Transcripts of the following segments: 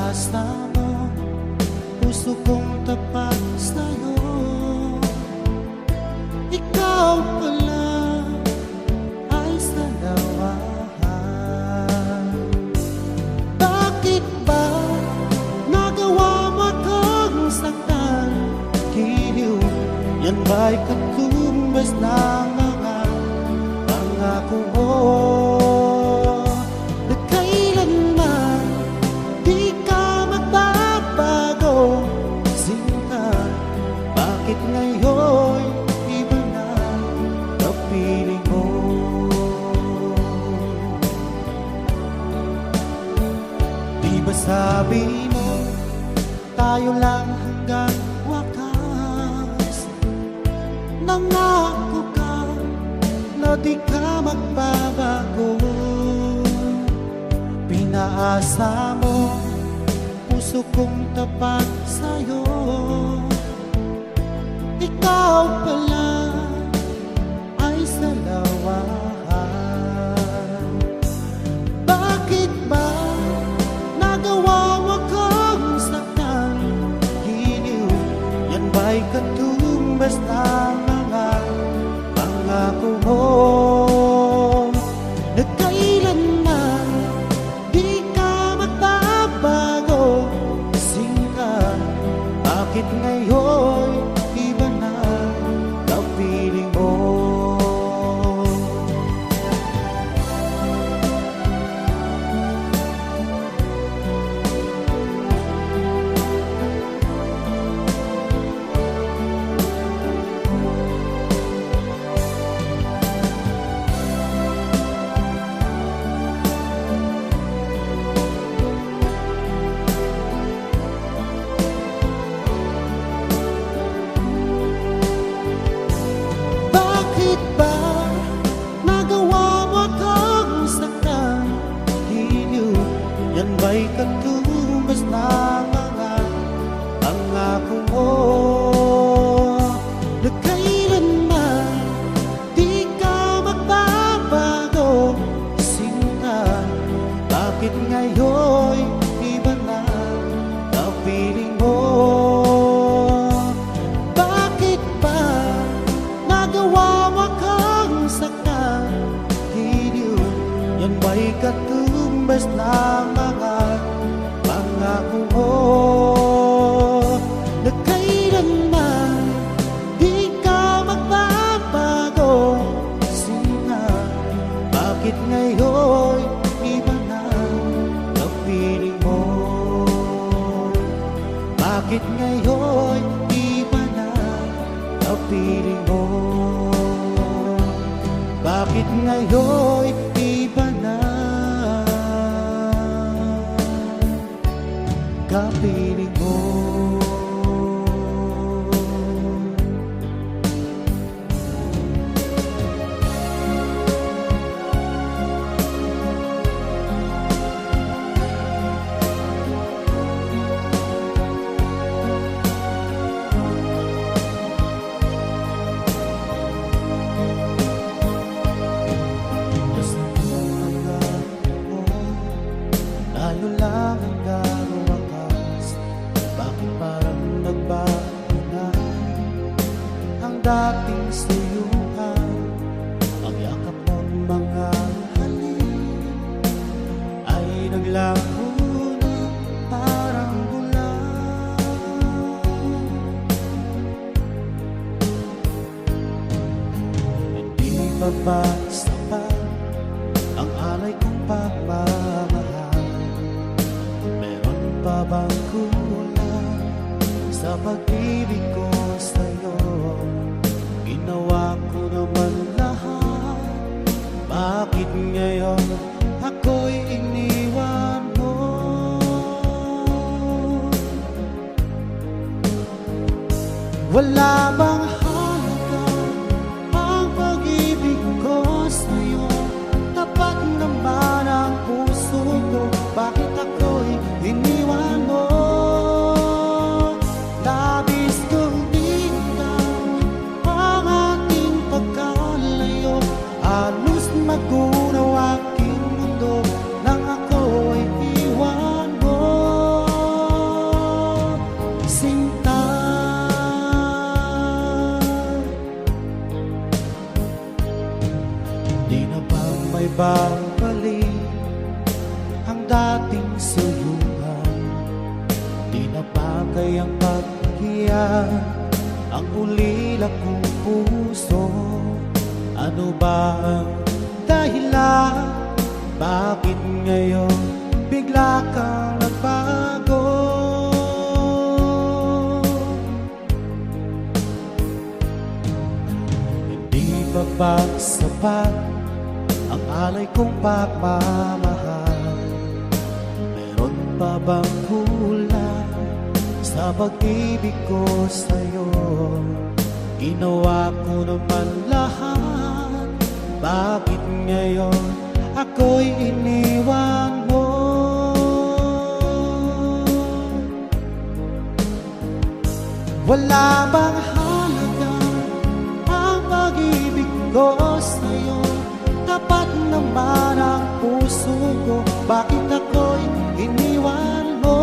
Pinaasa mo, puso kong tapat sa'yo. Ikaw pala ay salawahan. Bakit ba nagawa mo akong saktan? Giliw, yan ba'y katumbas ng mga pangako mo? Na kailanman di ka magbabago. Sinta, bakit ngayon iba na kapiling mo? Di ba sabi mo tayo lang hanggang wakas? Nangako ka na di ka magbabago. Pinaasa mo, puso kong tapat sa'yo. Ikaw pala ay salawahan. Bakit ba nagawa mo akong saktan? Giliw, yan ba'y katumbas ng mga pangako mo? Na kailanman di ka magbabago. Singka, bakit ngayon iba na kapiling mo? Bakit ba nagawa mo akong saktan? Giliw, yan ba'y katumbas ng mga pangako mo? Na kailanman di ka magbabago. Sinta, bakit ngayon iba na kapiling mo? Bakit ba nagawa mo akong saktan? Giliw, yan ba'y katumbas ng mga pangako mo? Na kailanman di ka magbabago. Sina, bakit ngayon iba na kapiling mo? Bakit ngayon iba na kapiling mo? Bakit ngayon iba na kapiling mo? Tayo lang hanggang wakas. Bakit parang nagbago na ang dating suyuan? Ang yakap mong mga halik ay naglaho na parang bulan. Hindi pa ba sapat ang alay kong pagmamahal? Meron pa bang kulang sa pag-ibig ko sa'yo? Ginawa ko naman lahat. Bakit ngayon ako'y iniwan mo? Wala bang halaga ang pag-ibig ko sa'yo? Tapat naman ang puso ko. Bakit ako'y iniwan mo? Labis kong tingnan ang ating pagkalayo. Halos magunaw aking mundo nang ako'y iwan mo. mababalik ang dating suyuan. Di na bagay ang pagkiyan ang ulila kong puso. Ano ba ang dahilan? Bakit ngayon bigla kang nagbago? Hindi pa ba sapat ang alay kong pagmamahal? Meron pa bang kulang sa pag-ibig ko sa'yo? Ginawa ko naman lahat, bakit ngayon ako'y iniwan mo? Wala bang halaga ang pag-ibig ko sa'yo? Tapat naman ang puso ko, bakit ako'y iniwan mo?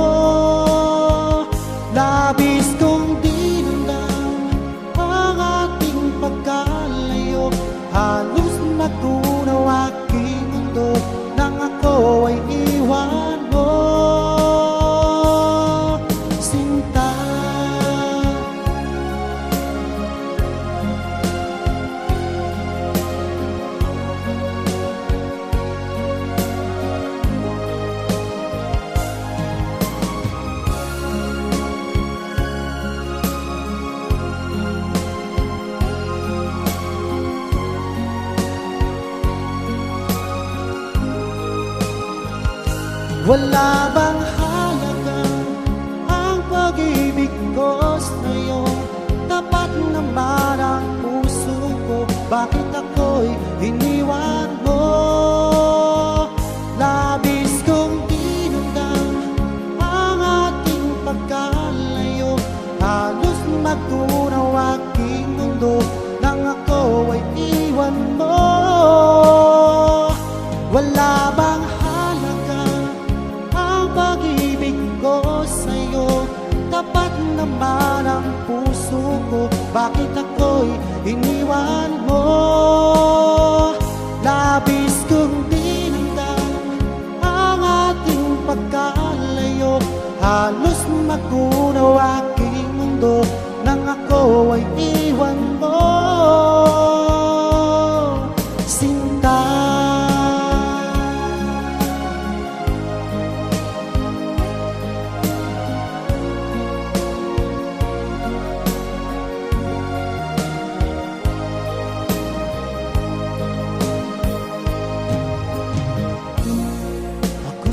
Labis kong dinamdam ang ating pagkalayo, halos natunaw aking mundo nang ako ay iwan mo, sinta. Wala bang halaga ang pag-ibig ko sa'yo? Tapat naman ang puso ko, bakit ako'y iniwan mo? Labis kong dinamdam ang ating pagkalayo, halos magtunaw aking mundo nang ako ay iwan mo. Wala bang pag-ibig ko sa'yo? Tapat naman ang puso ko, bakit ako'y iniwan mo? Labis kong dinamdam ang ating pagkalayo, halos magunaw aking mundo nang ako ay iwan mo, sinta.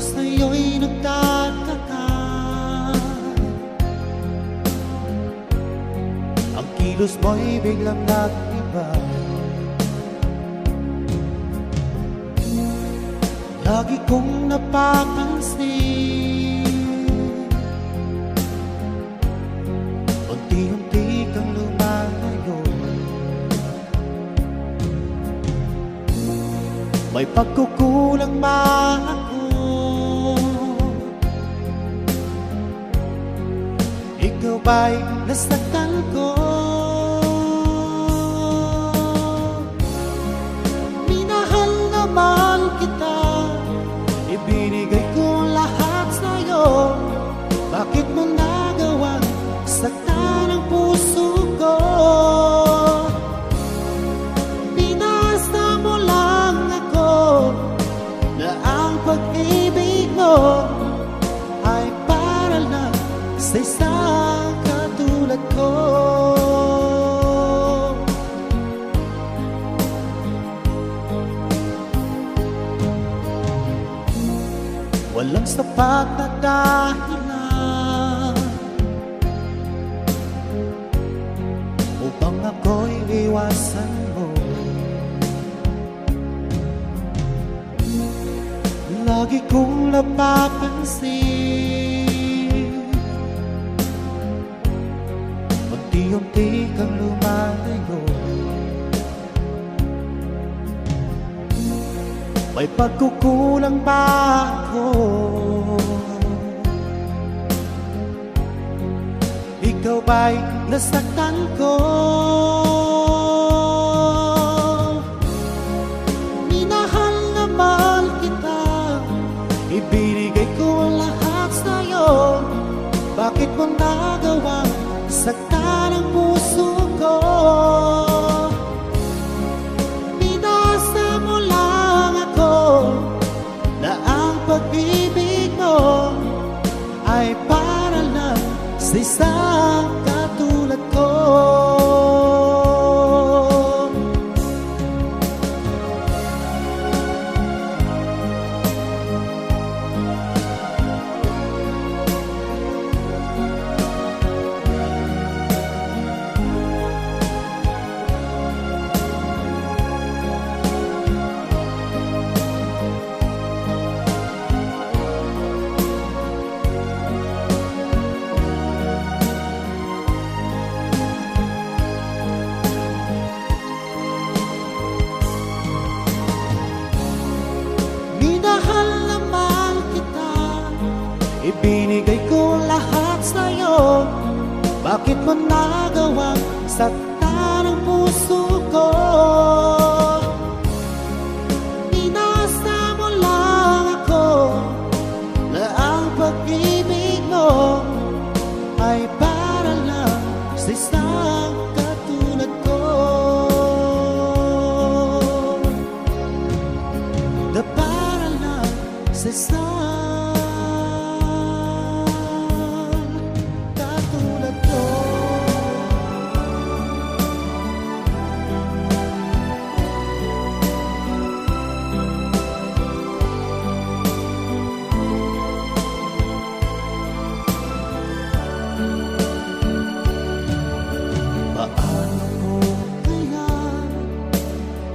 Sa'yo'y nagtataka, ang kilos mo'y biglang nag-iba. Lagi kong napapansin, unti-unti kang lumalayo. May pagkukulang ba ako? Ikaw ba'y nasaktan ko? Minahal naman kita, ibinigay ko lahat sa'yo. Bakit mo nagawang saktan ang puso ko? Pinasa mo lang ako na ang pag-ibig mo ay para lang sa isang katulad ko. Walang sapat na dahilan upang ako'y iwasan mo. Lagi kong napapansin, unti-unti kang lumalayo. May pagkukulang ba ako? Ikaw ba'y nasaktan ko? Minahal naman sa isang katulad ko. Minahal naman kita, ibinigay ko lahat sa'yo. Bakit mo nagawang saktan ang puso ko? Inasa mo lang ako na ang pag-ibig mo ay para lang sa isang katulad ko. Na para lang sa isang katulad ko. Paano ko kaya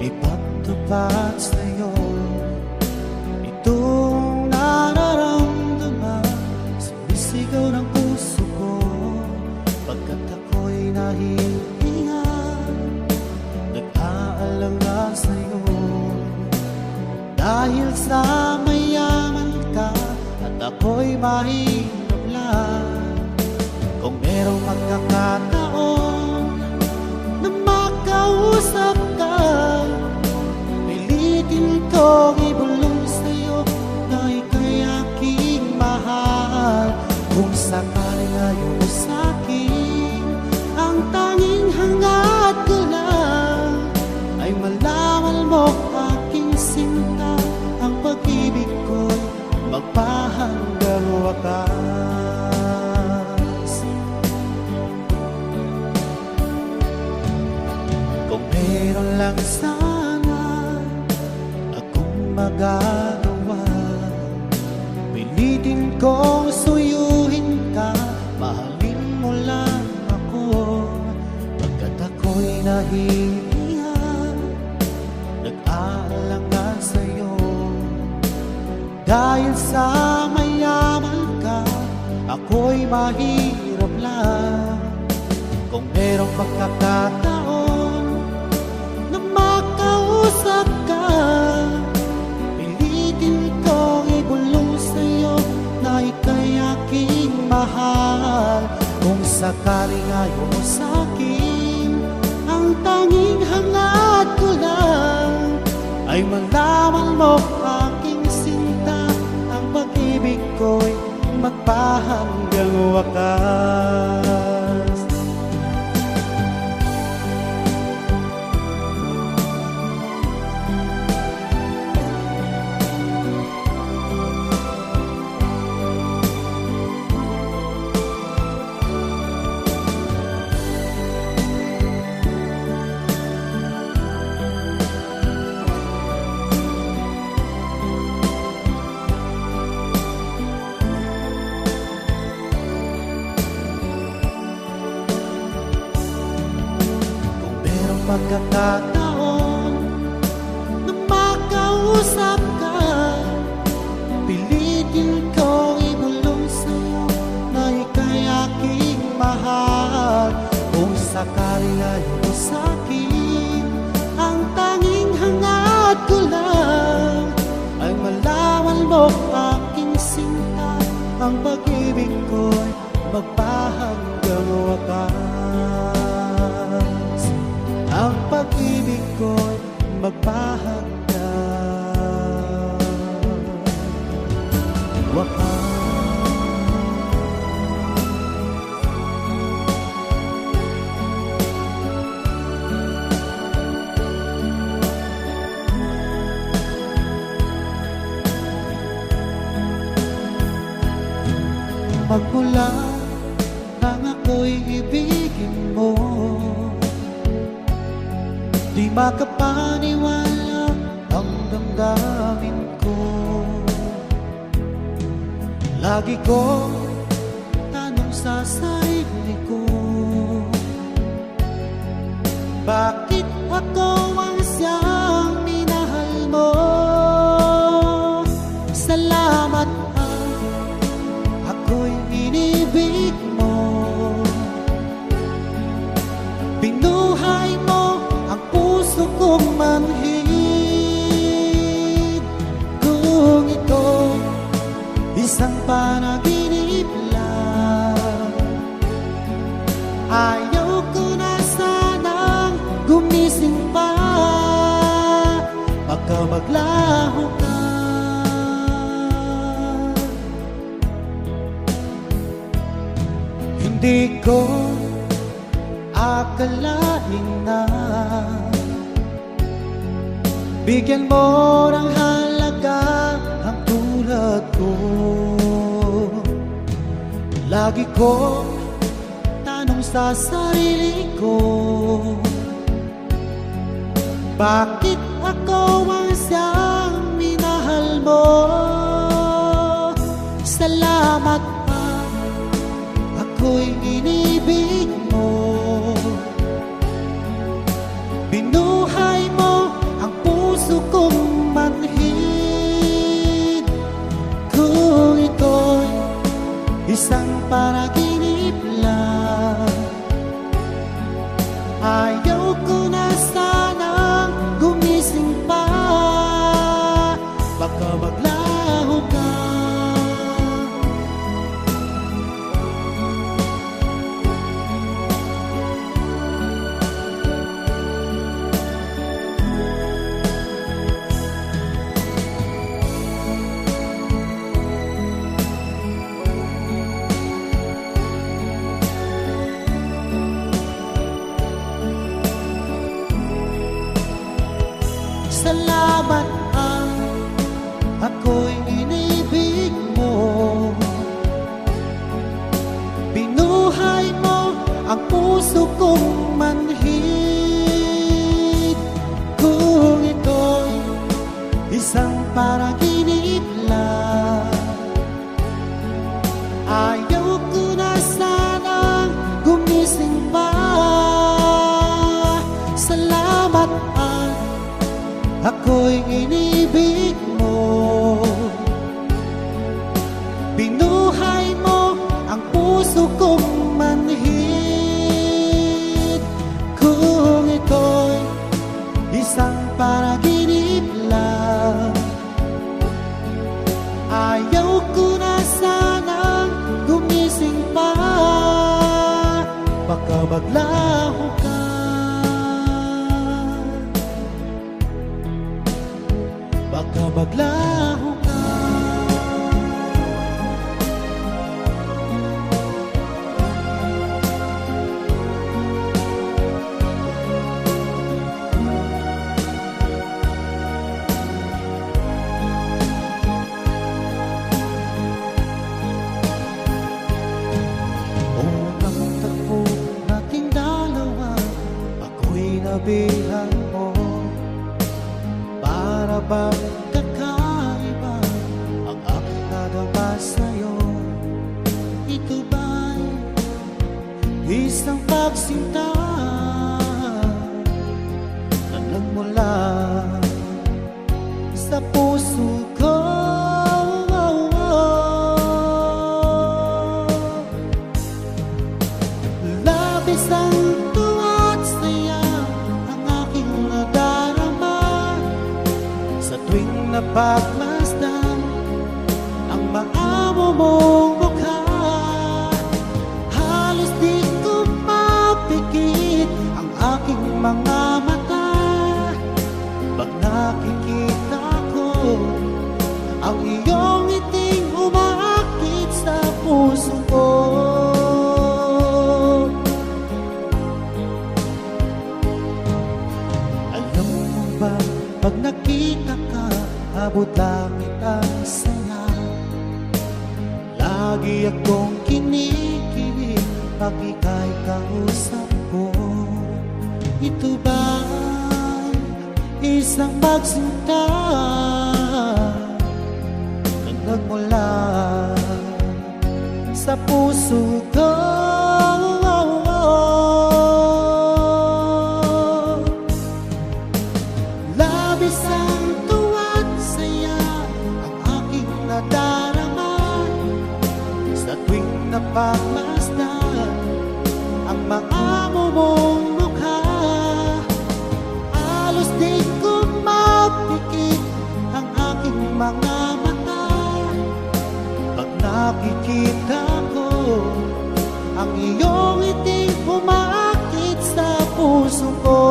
ipagtupad sa'yo itong nararamdaman? Sumisigaw ng puso ko pagkat ako'y nahihinga, nag-aalala sa'yo. Dahil sa mayaman ka at ako'y mahirap lang, kung merong magkakataon na makausap ka, pilitin kong ibulong sa'yo na ika'y aking mahal. Kung sakaling ayaw sa'kin, ang tanging hangad ko lang ay malaman mo aking sinta, ang pag-ibig ko'y magpahanggang wakas. Kung meron lang sana akong magagawa, pilitin kong suyuhin ka, mahalin mo lang ako, pagkat ako'y nahihiya, nag-aalangan sa'yo. Dahil sa mayaman ka, ako'y mahirap lang. Kung merong pagkakataon na makausap ka, pilitin kong ibulong sa'yo na ika'y aking mahal. Kung sakaling ayaw mo sa'kin, ang tanging hangad ko lang ay malaman mo aking sinta, ang pag-ibig ko'y magpahanggang wakas. Pagkakataon na makausap ka, pilitin kong ibulong sa'yo na ika'y aking mahal. Kung sakaling ayaw mo sa'kin, ang tanging hangad ko lang ay malaman mo aking sinta, ang pag-ibig ko'y magpahanggang wakas. Ang pag-ibig ko'y magpahanggang wakas. Magmula bang ako'y ibigin mo? Di makapaniwala ang damdamin ko. Lagi ko tanong sa sarili ko, bakit ako ang siyang minahal mo? Salamat ako'y inibig mo. Binuhay mo ang puso kong manhid. Kung ito isang panaginip lang, ayaw ko na sanang gumising pa. Baka maglaho ka. Hindi ko akalain na bigyan mo ng halaga ang tulad ko. Lagi ko tanong sa sarili ko, bakit ako ang siyang minahal mo? Salamat ako'y inibig mo. Binuhay mo ang puso kong manhid. Kung ito'y isang panaginip lang, ayaw ko na sanang gumising pa. Baka maglaho ka. Salamat ako'y inibig mo. Binuhay mo ang puso kong manhid. Kung ito'y isang panaginip lang, ayaw ko na sanang gumising pa. Salamat ako'y inibig mo. Binuhay mo ang puso kong manhid. Kung ito'y isang panaginip lang, ayaw ko na sanang gumising pa. Baka maglaho ka. Baka maglaho ka. Unang tagpo nating dalawa, ako'y nabihan mo. Para bang kakaiba ang aking nadama sa'yo? Ito ba'y isang pagsinta na nagmula sa puso ko? Labis ang tuwa at saya ang aking nadarama sa tuwing napagmasdan ang maamo mong mukha. Halos di ko mapikit ang aking mga mata pag nakikita ko ang iyong ngiting umaakit sa puso ko. Alam mo ba, pag nakita ka, abot langit ang saya. Lagi akong kinikilig pag ika'y kausap ko. Ito ba isang pagsinta na nagmula sa puso ko? Labis ang tuwa't saya ang aking nadarama sa tuwing napagmasdan ang mga mumong mukha. Halos di ko mapikit ang aking mga mata pag nakikita ko ang iyong iting umaakit sa puso ko.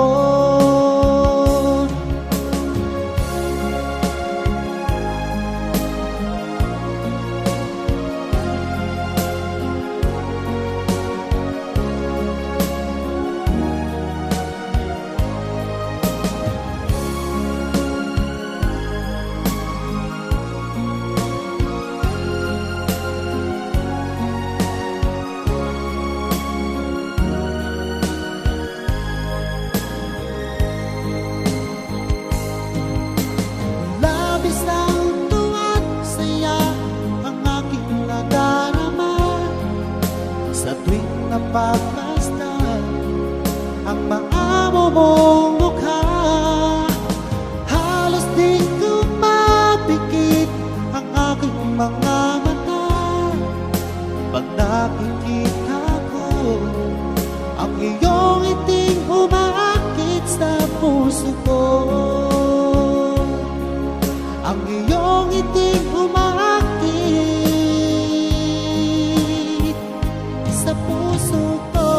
Napagmasdan ang mga mumong mukha. Halos di ko mapikit ang aking mga mata pag nakikita ko ang iyong iting umaakit sa puso ko. Ang iyong iting umaakit sa puso ko.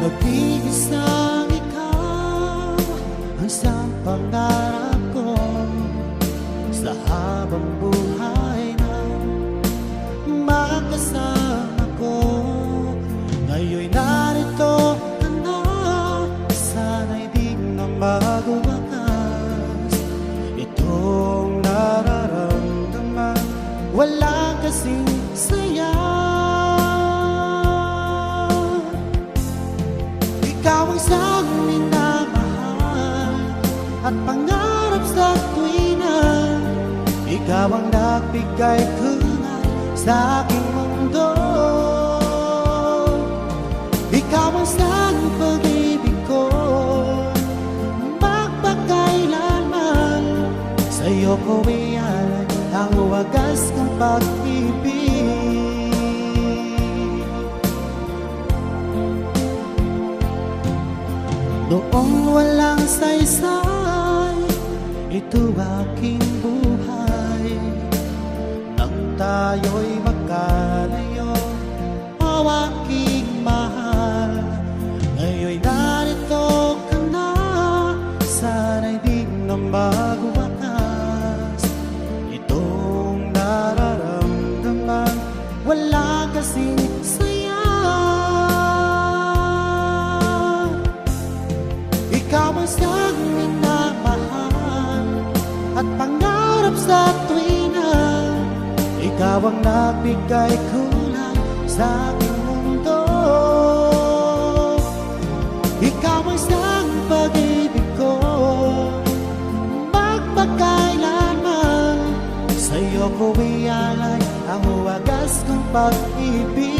Nag-iisang ikaw ang isang pangarap ko sa habang buhay na makasama ko. Ngayon'y narito ka na, sana'y di na magwakas itong nararamdaman. Wala kasing saya. Ikaw ang isang minamahal at pangarap sa tuwina. Ikaw ang nagbigay kulay sa aking mundo. Ikaw ang isang pag-ibig ko, magpakailanman. Sa'yo ko ialay ang wagas kong pag-ibig. Noong walang saysay, ito aking buhay. Nang tayo'y magkalayo, o aking mahal. Ngayon'y narito ka na, sana'y di na magwakas itong nararamdaman. Wala kasing saya. Ikaw ang isang minamahal at pangarap sa tuwina. Ikaw ang nagbigay kulay sa aking mundo. Ikaw ang isang pag-ibig ko, magpakailanman. Sa'yo ko ialay ang wagas kong pag-ibig.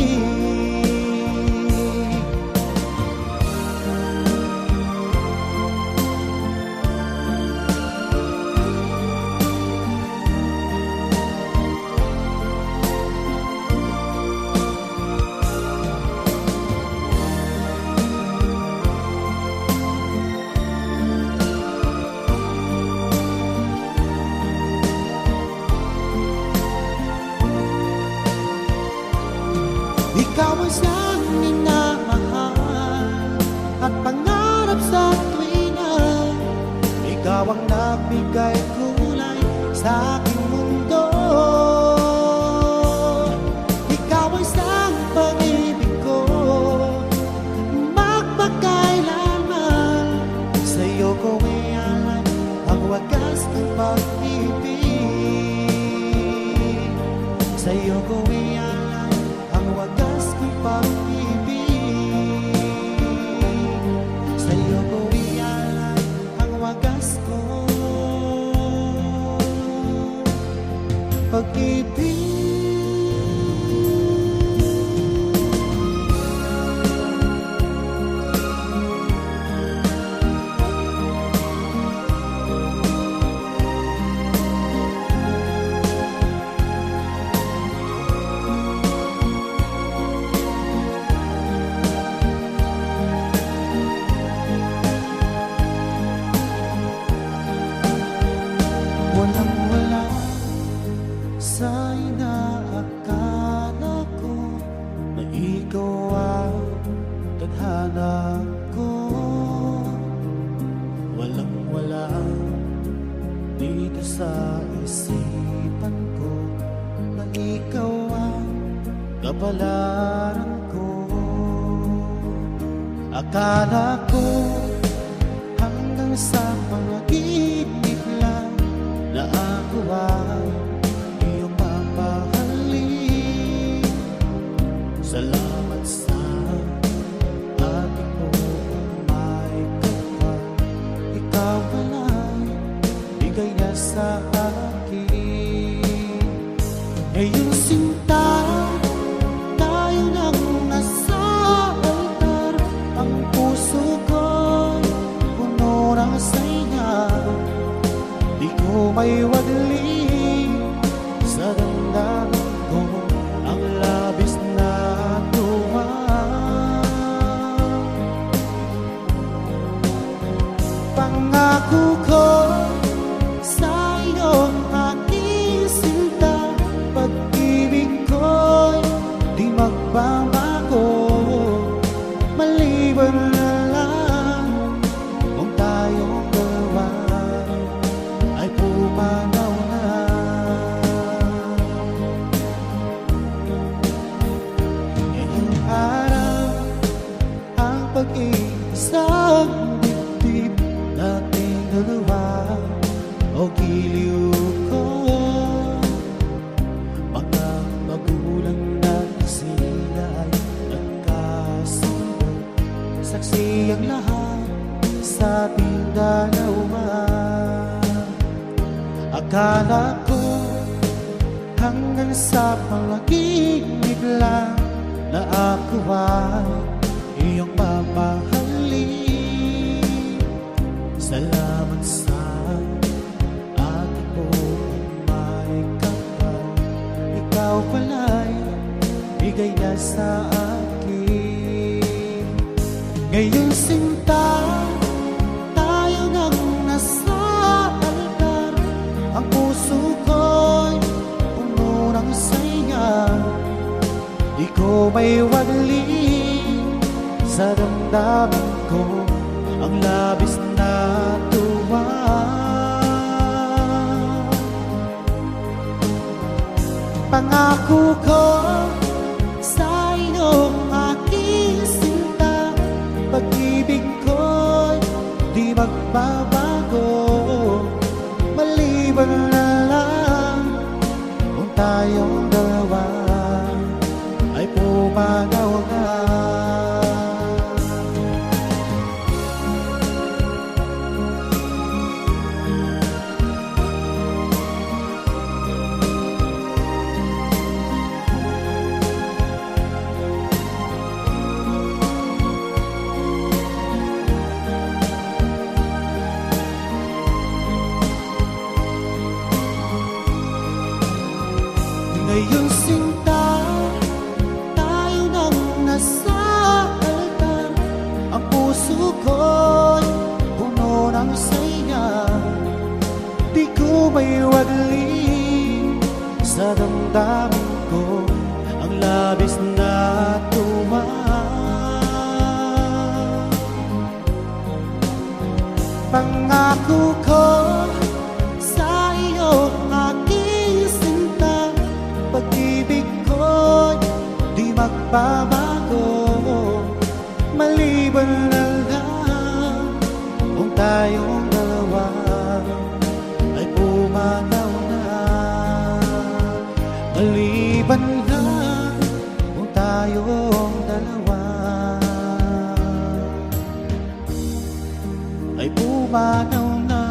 Ikaw ikaw ang nagbigay kulay sa aking mundo. Ikaw ang isang pag-ibig ko, magpakailanman. Sa'yo ko ialay ang wagas ng pag-ibig. Sa'yo ko ialay ang wagas ng pag-ibig. Sa'yo ko ialay ang wagas ko pag-ibig. Walang-wala sa inaakala ko na ikaw ang tadhana ko. Walang-wala dito sa isipan ko na ikaw ang kapalaran ko. Akala ko hanggang sa mga gitnit lang na ako ay iyong mamahalin. Salamat sa ating buong may kapal. Ikaw pala'y bigay na sa akin. Ngayong sinta, tayo nang nasa altar. Ang puso ko'y puno ng saya. Di ko may wadli sa damdamin ko ang labis na tuwa. Pangako ko sa iyo aking sinta, pag-ibig ko'y di magbabago. Maliban na lang kung tayong dalawa ay pumanaw na. Ngayong araw ang pag-iisang dibdib nating dalawa o giliw ko. Mga magulang natin sila ay nagkasundo, saksi ang lahat sa ating dalawa. Akala ko hanggang sa panaginip lang na ako ay iyong mamahalin. Salamat sa ating buong may kapal. Ikaw pala'y bigay na sa akin. Ngayong sinta, tayo nang nasa altar. Ang puso ko'y puno ng saya. Di ko may wadli sa damdamin ko ang labis na tuwa. Pangako ko sa iyong aking sinta, pag-ibig ko'y di magbabago. Maliban na lang kung tayong dalawa ay pumanaw na. Ngayong sinta, tayo nang nasa altar. Ang puso ko'y puno ng saya. Di ko may wadli sa damdamin ko ang labis na tuwa. Pangako Pangako ko sa iyo, aking sinta, pag-ibig ko'y di magbabago, maliban na lang kung tayong dalawa ay pumanaw na. Maliban na kung tayong dalawa ay pumanaw na.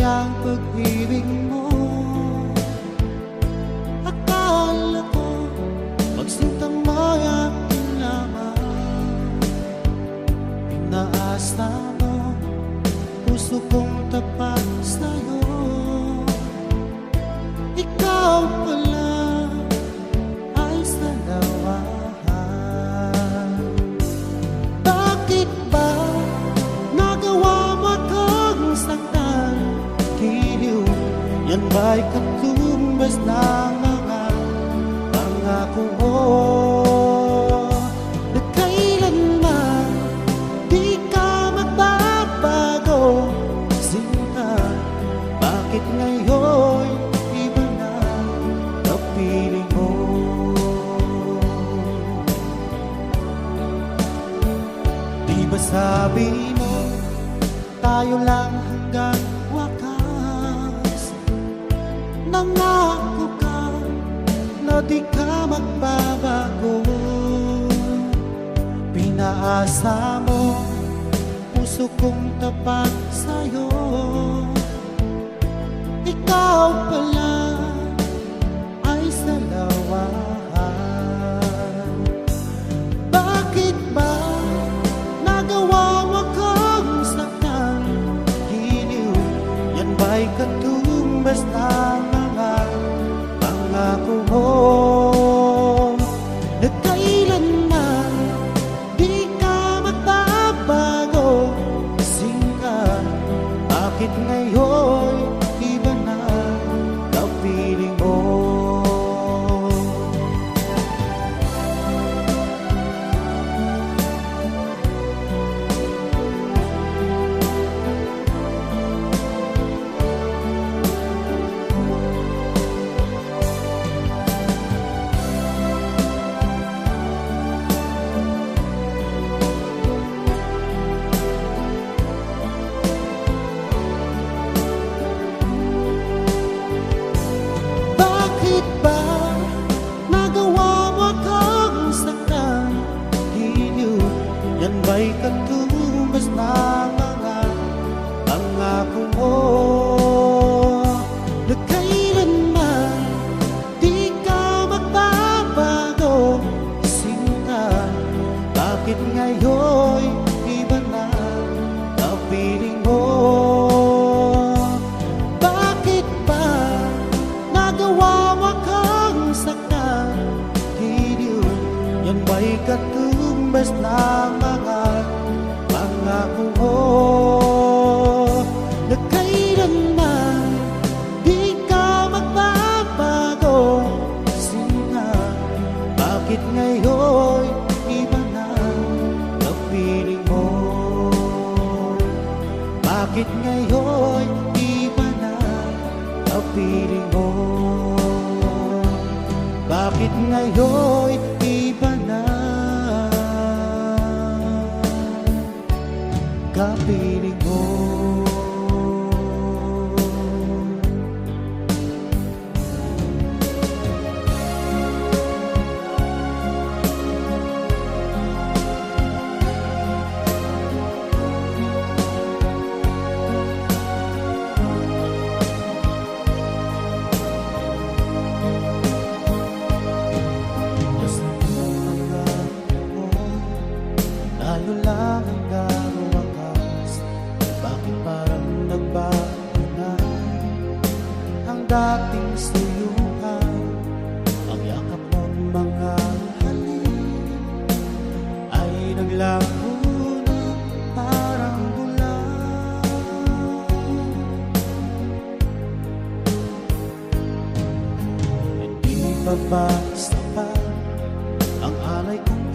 Ang pag-ibig mo, akala ko magsintang may akin lamang. Pinaasa mo puso kong tapat sa'yo, ikaw pala ay salawahan. Bakit ba nagawa mo akong saktan? Yan ba'y katumbas ng mga pangako mo na kailanman di ka magbabago? Sinta, bakit ngayon iba na kapiling mo? Di ba sabi mo tayo lang hanggang wakas? Nangako ka na di ka magbabago. Pinaasa mo puso kong tapat sa'yo, ikaw pala ay salawahan. Bakit ba nagawa mo akong saktan? Giliw, yan ba'y katumbas ng pangako mo na kailanman di ka magbabago? Sinta, bakit ngayon iba na kapiling mo? Yan ba'y katumbas ng mga pangako mo na kailanman di ka magbabago? Sinta, bakit ngayon iba na kapiling mo? Bakit ba nagawa mo akong saktan? Giliw, yan ba'y katumbas ng mga pangako mo na kailanman di ka magbabago? Sinta, bakit ngayon iba na kapiling mo? Bakit ngayon iba na kapiling mo? Bakit ngayon iba na kapiling mo?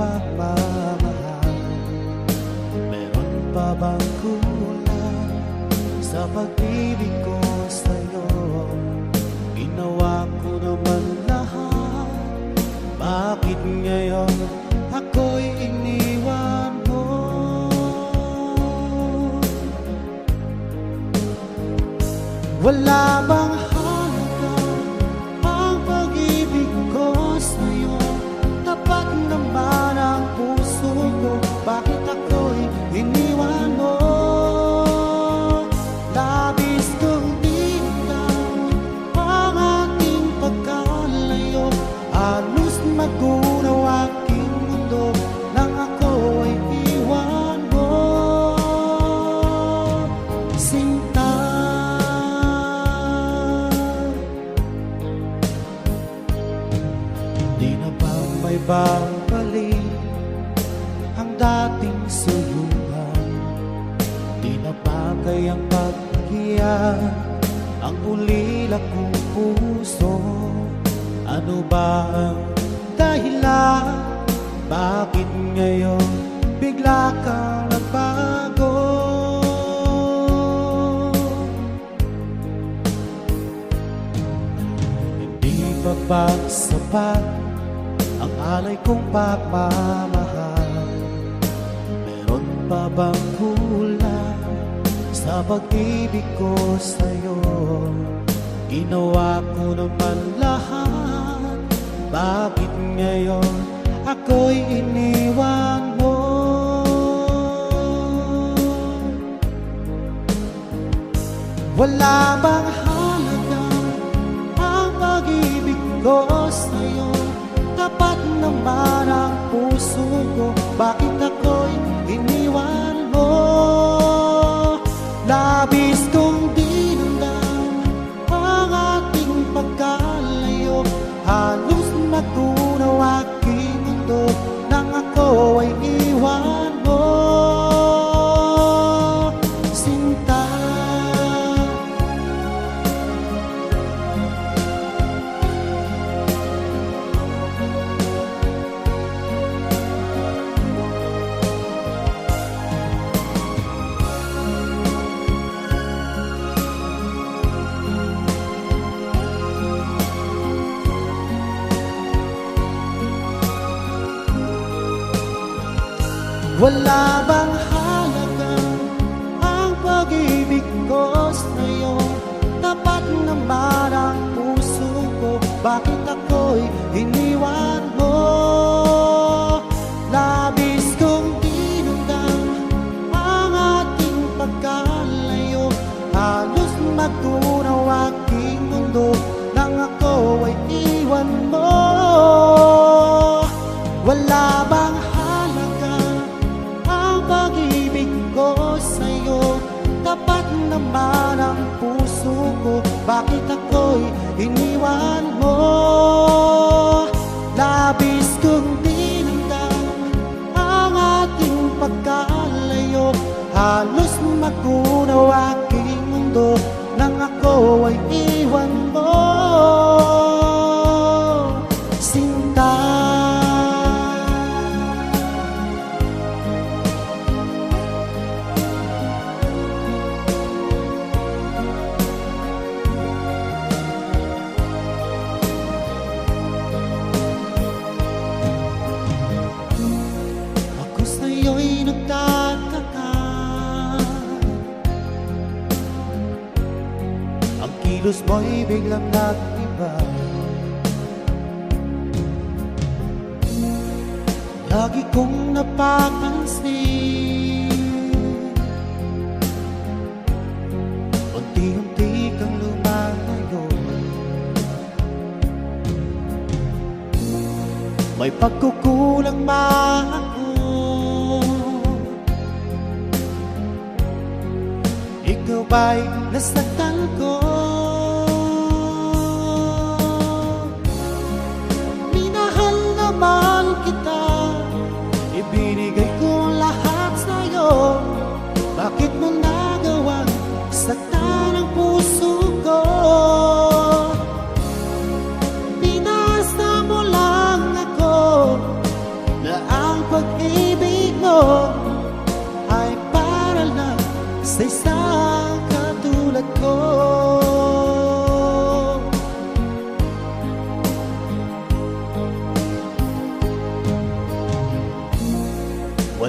pagmamahal? Meron pa bang kulang sa pag-ibig ko sa'yo? Ginawa ko naman lahat, bakit ngayon ako'y iniwan mo? Wala bang halaga ang pag-ibig ko sa'yo? Tapat naman ang puso ko, bakit ako'y iniwan mo? Labis kong dinamdam ang ating pagkalayo, halos magunaw aking mundo nang ako ay iwan mo. Sinta, di na ba may babalik ang dating suyuan? Di na ba kayang paghiyan ang ulila kong puso? Ano ba ang dahilan? Bakit ngayon bigla kang nagbago? Hindi pa ba sapat ang alay kong pagmamahal? Meron pa bang kulang sa pag-ibig ko sa'yo? Ginawa ko naman lahat, bakit ngayon ako'y iniwan mo? Wala bang halaga ang pag-ibig ko sa'yo? Tapat naman ang puso ko, bakit ako'y iniwan mo? Labis kong dinamdam ang ating pagkalayo, halos magunaw aking mundo nang ako ay iwan mo. Sinta, wala bang halaga ang pag-ibig ko sa'yo? Tapat naman ang puso ko, bakit ako'y iniwan mo? Labis kong dinamdam ang ating pagkalayo, halos magunaw aking mundo nang ako ay iwan mo. Wala bang pag-ibig ko sa'yo? Tapat naman ang puso ko, bakit ako'y iniwan mo? Labis kong dinamdam ang ating pagkalayo, halos magunaw aking mundo nang ako ay iwan mo. Sinta, sa'yo'y nagtataka, ang kilos mo'y biglang nag-iba. Lagi kong napapansin, unti-unti kang lumalayo. May pagkukulang man ako, ikaw ba'y nasaktan ko? Minahal naman kita, ibinigay ko lahat sa'yo. Bakit mo nagawang saktan ang puso ko? Pinasa mo lang ako na ang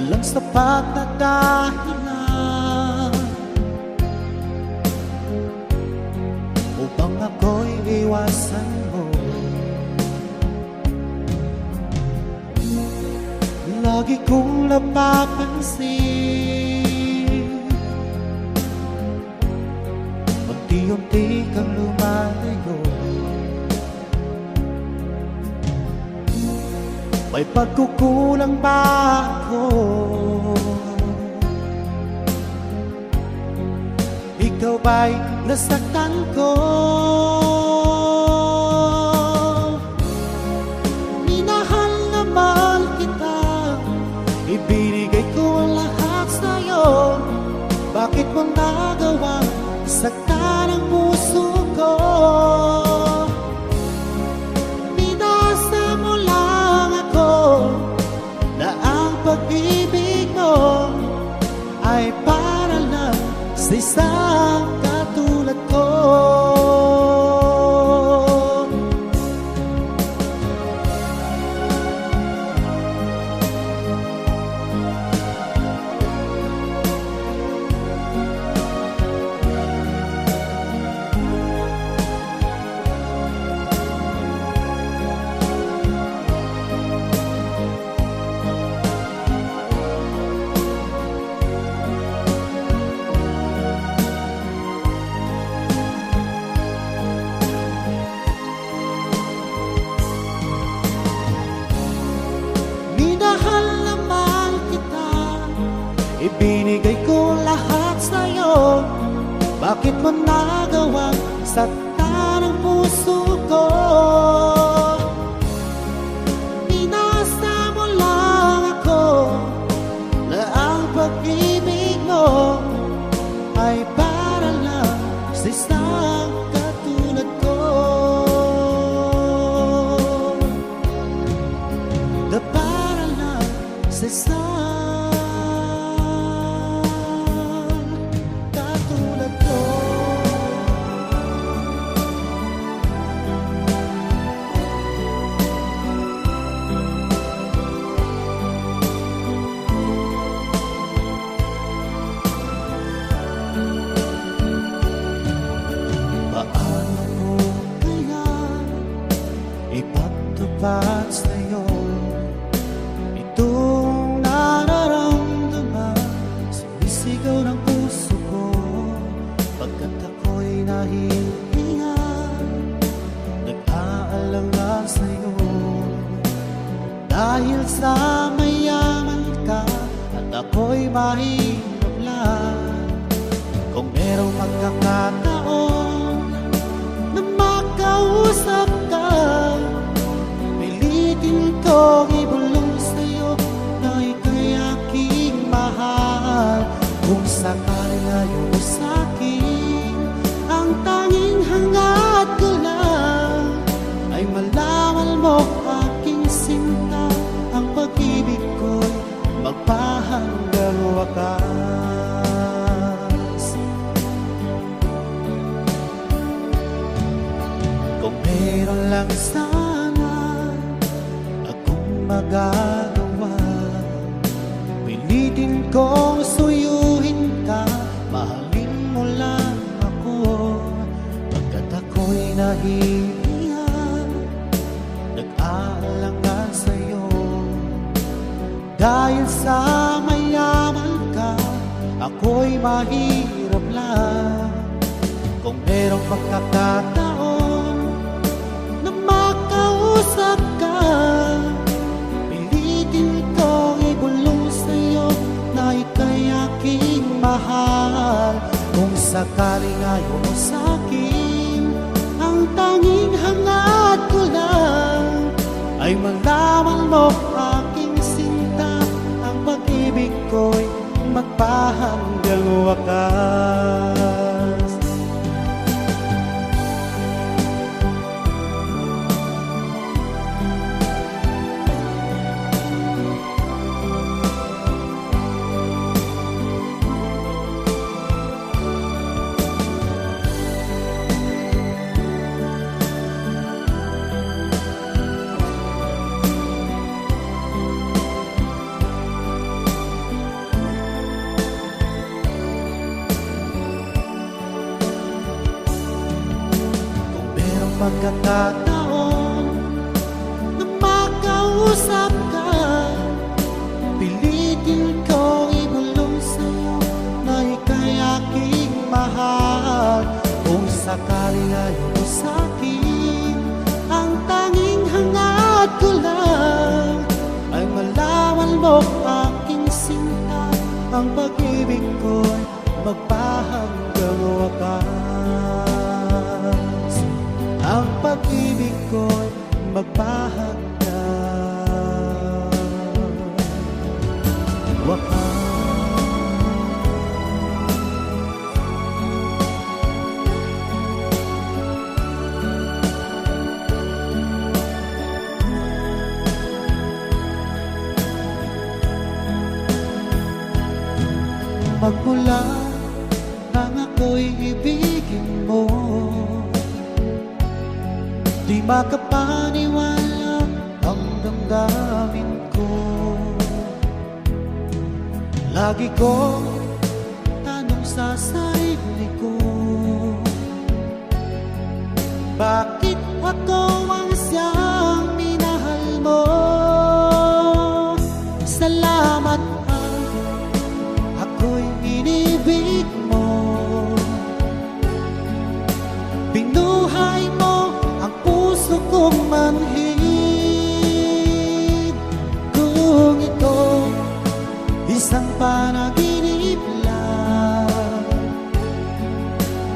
walang sapat na dahilan upang ako'y iwasan mo. Lagi kong napapansin, unti-unti kang lumalayo. May pagkukulang ba ako? Ikaw ba'y nasaktan ko? Minahal na mahal kita, ibinigay ko ang lahat sa'yo. Bakit mo nagawang saktan ang puso ko? Binasa mo lang ako na ang pag-ibig mo ay para lang sa isang katulad ko. Minahal na mahal kita, ibinigay ko lahat sa'yo. Bakit mo nagawang saktan ang puso ko? Binasa mo lang ako na ang pag-ibig mo ay para lang sa isang katulad ko. Na para lang sa isang katulad ko. Paano ko kaya ipagtupad sa'yo itong nararamdaman? Sumisigaw ng puso ko pagkat ako'y nahihinga, nag-aalangan sa'yo. Dahil sa mayaman ka at ako'y mahirap lang, kung merong pagkakataon na makausap ka, pilitin kong ibulong sa'yo na ika'y aking mahal. Kung sakaling ayaw mo sa'kin, ang tanging hangad ko lang ay malaman mo aking sinta, ang pag-ibig ko'y magpahanggang wakas. Kung meron lang sana akong magagawa, pilitin kong suyuhin ka, mahalin mo lang ako. Pagkat ako'y nahihiya, nag-aalangan sa'yo. Dahil sa mayaman ka, ako'y mahirap lang. Kung merong pagkakataon na makausap ka, pilitin kong ibulong sa'yo na ika'y aking mahal. Kung sakaling ayaw mo sa'kin, ang tanging hangad ko lang ay malaman mo aking sinta, ang pag-ibig ko'y magpahanggang wakas. pagkakataon na makausap ka, pilitin ko ibulong sa'yo na ika'y aking mahal. Kung sakali ayaw mo sa'kin, ang tanging hangad ko lang ay malaman mo aking sinta, ang pag-ibig ko'y magpahanggang wakas. Ang pag-ibig ko'y magpahanggang wakas. Magmula nang ako'y ibigin mo, di makapaniwala ang damdamin ko. Lagi kong tanong sa sarili ko, bakit ako ang siyang minahal mo? Salamat ako'y inibig mo, binuhay mo ang puso kong manhid. Kung ito isang panaginip lang,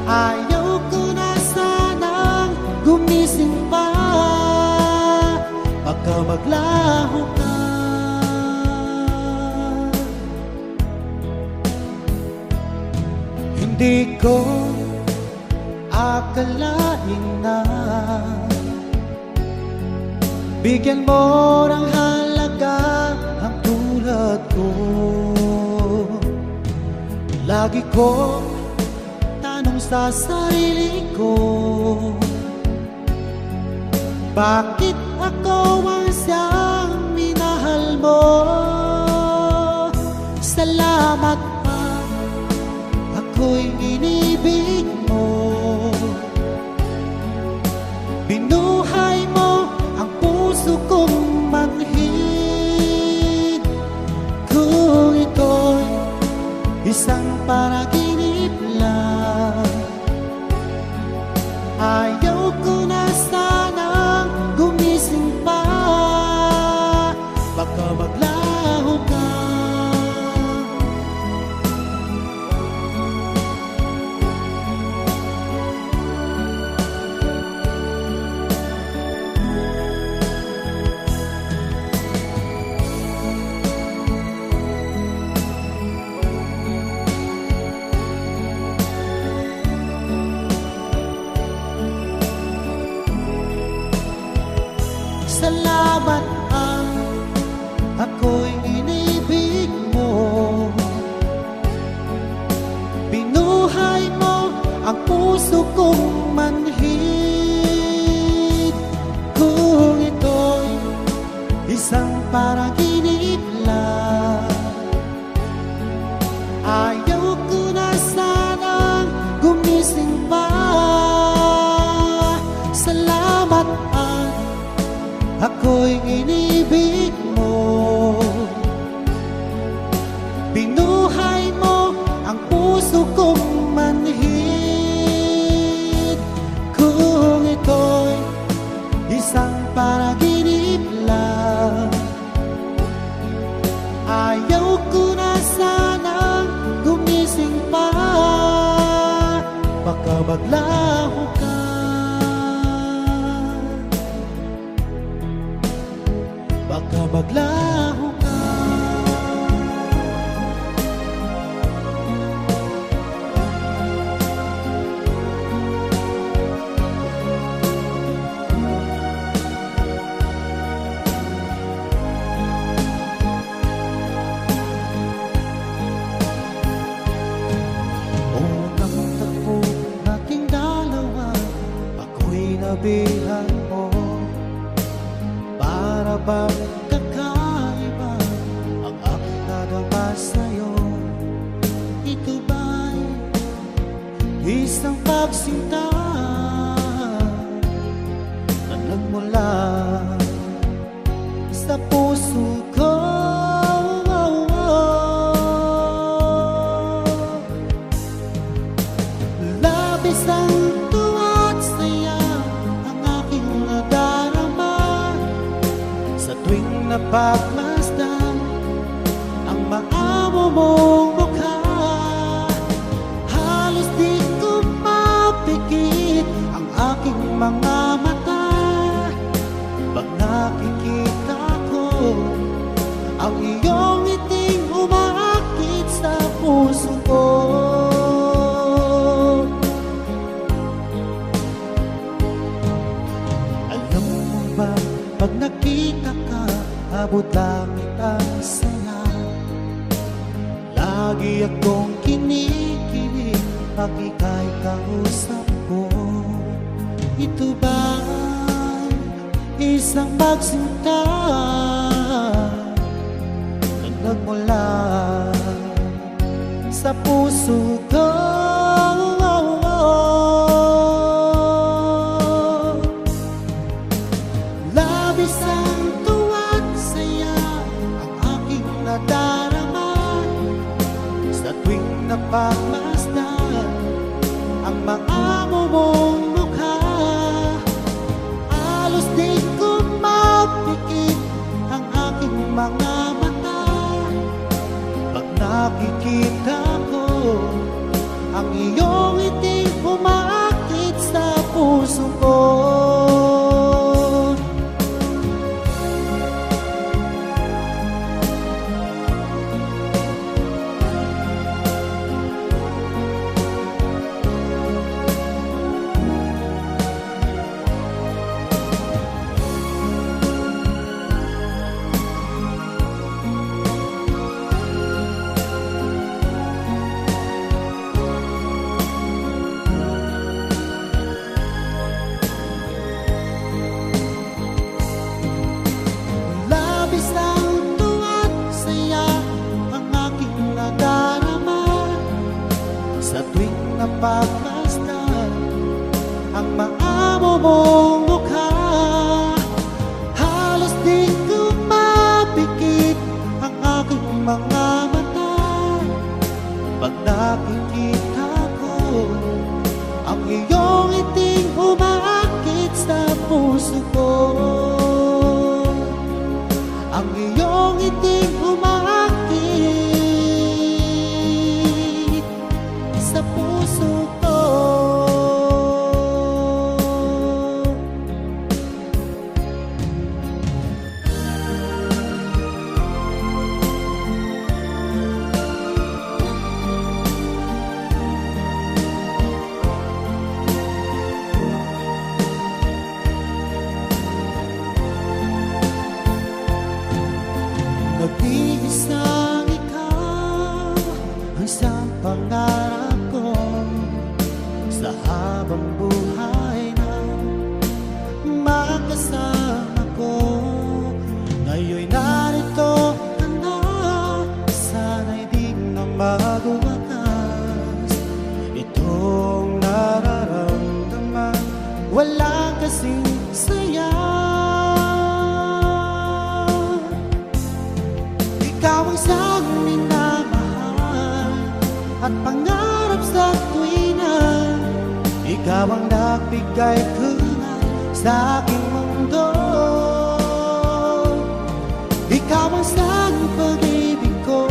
ayaw ko na sanang gumising pa, baka maglaho ka. Hindi ko akalain na bigyan mo ng halaga ang tulad ko. Lagi ko tanong sa sarili ko, bakit ako ang siyang minahal mo? Salamat ako'y inibig mo, binuhay mo ang puso kong manhid. Kung ito'y isang panaginip lang, ayaw ko na sanang gumising pa, baka maglaho ka. Salamat ako'y inibig mo, binuhay mo ang puso kong manhid. Kung ito'y isang panaginip lang, ayaw ko na sanang gumising pa. Salamat ako'y inibig mo, binuhay mo ang puso kong manhid. Kung ito'y isang panaginip lang, ayaw ko na sanang gumising pa, baka maglaho ka. Baka maglaho ka. Unang tagpo nating dalawa, ako'y nabihan mo, para bang kakaiba ang aking nadama sa'yo. Ito ba'y isang pagsinta ko. Labis ang tuwa at saya ang aking nadarama sa tuwing napagmasdan ang maamo mong mukha. Halos di ko mapikit ang aking mga mata pag nakikita ko ang iyong ngiting umaakit sa puso ko. Alam mo ba, pag nakita ka, abot langit ang saya. Lagi akong kinikilig pag ika'y kausap ko. Ito ba isang magsinta na nagmula sa puso ko? Labis ang tuwa't saya ang aking nadarama sa tuwing napagmasdan ang maamo mong mukha. Halos di ko mapikit ang aking mga mata pag nakikita ko ang iyong ngiting umaakit sa puso ko. Sa tuwing napagmasdan ang maamo mong mukha. Halos di ko mapikit ang aking mga mata pag nakikita ko ang iyong ngiting umaakit sa puso ko. Ang iyong ngiting umaakit sa puso ko. Nag-iisang ikaw ang isang pangarap ko sa habang buhay na makasama ko. Ngayon'y narito ka na, sana'y di na magwakas itong nararamdaman. Wala kasing saya. Ikaw ang isang minamahal at pangarap sa tuwina. Ikaw ang nagbigay kulay sa aking mundo. Ikaw ang isang pag-ibig ko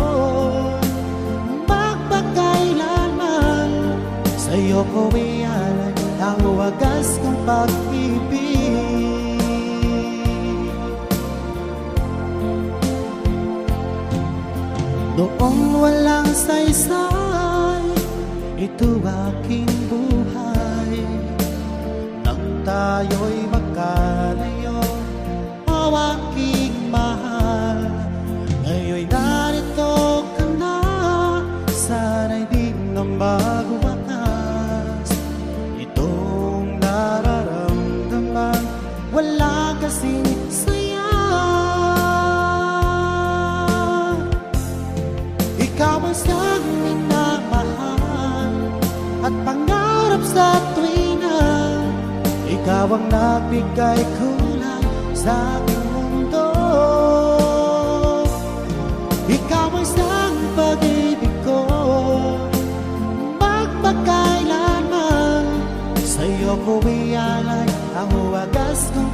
magpakailanman. Sa'yo ko ialay ang wagas kong pag-ibig. Noong walang saysay, ito aking buhay. Nang tayo'y magkalayo, o aking mahal. Ngayon'y narito ka na, sana'y di na magwakas itong nararamdaman. Wala kasing saya. Ikaw ang isang minamahal at pangarap sa tuwina. Ikaw ang nagbigay kulay sa aking mundo.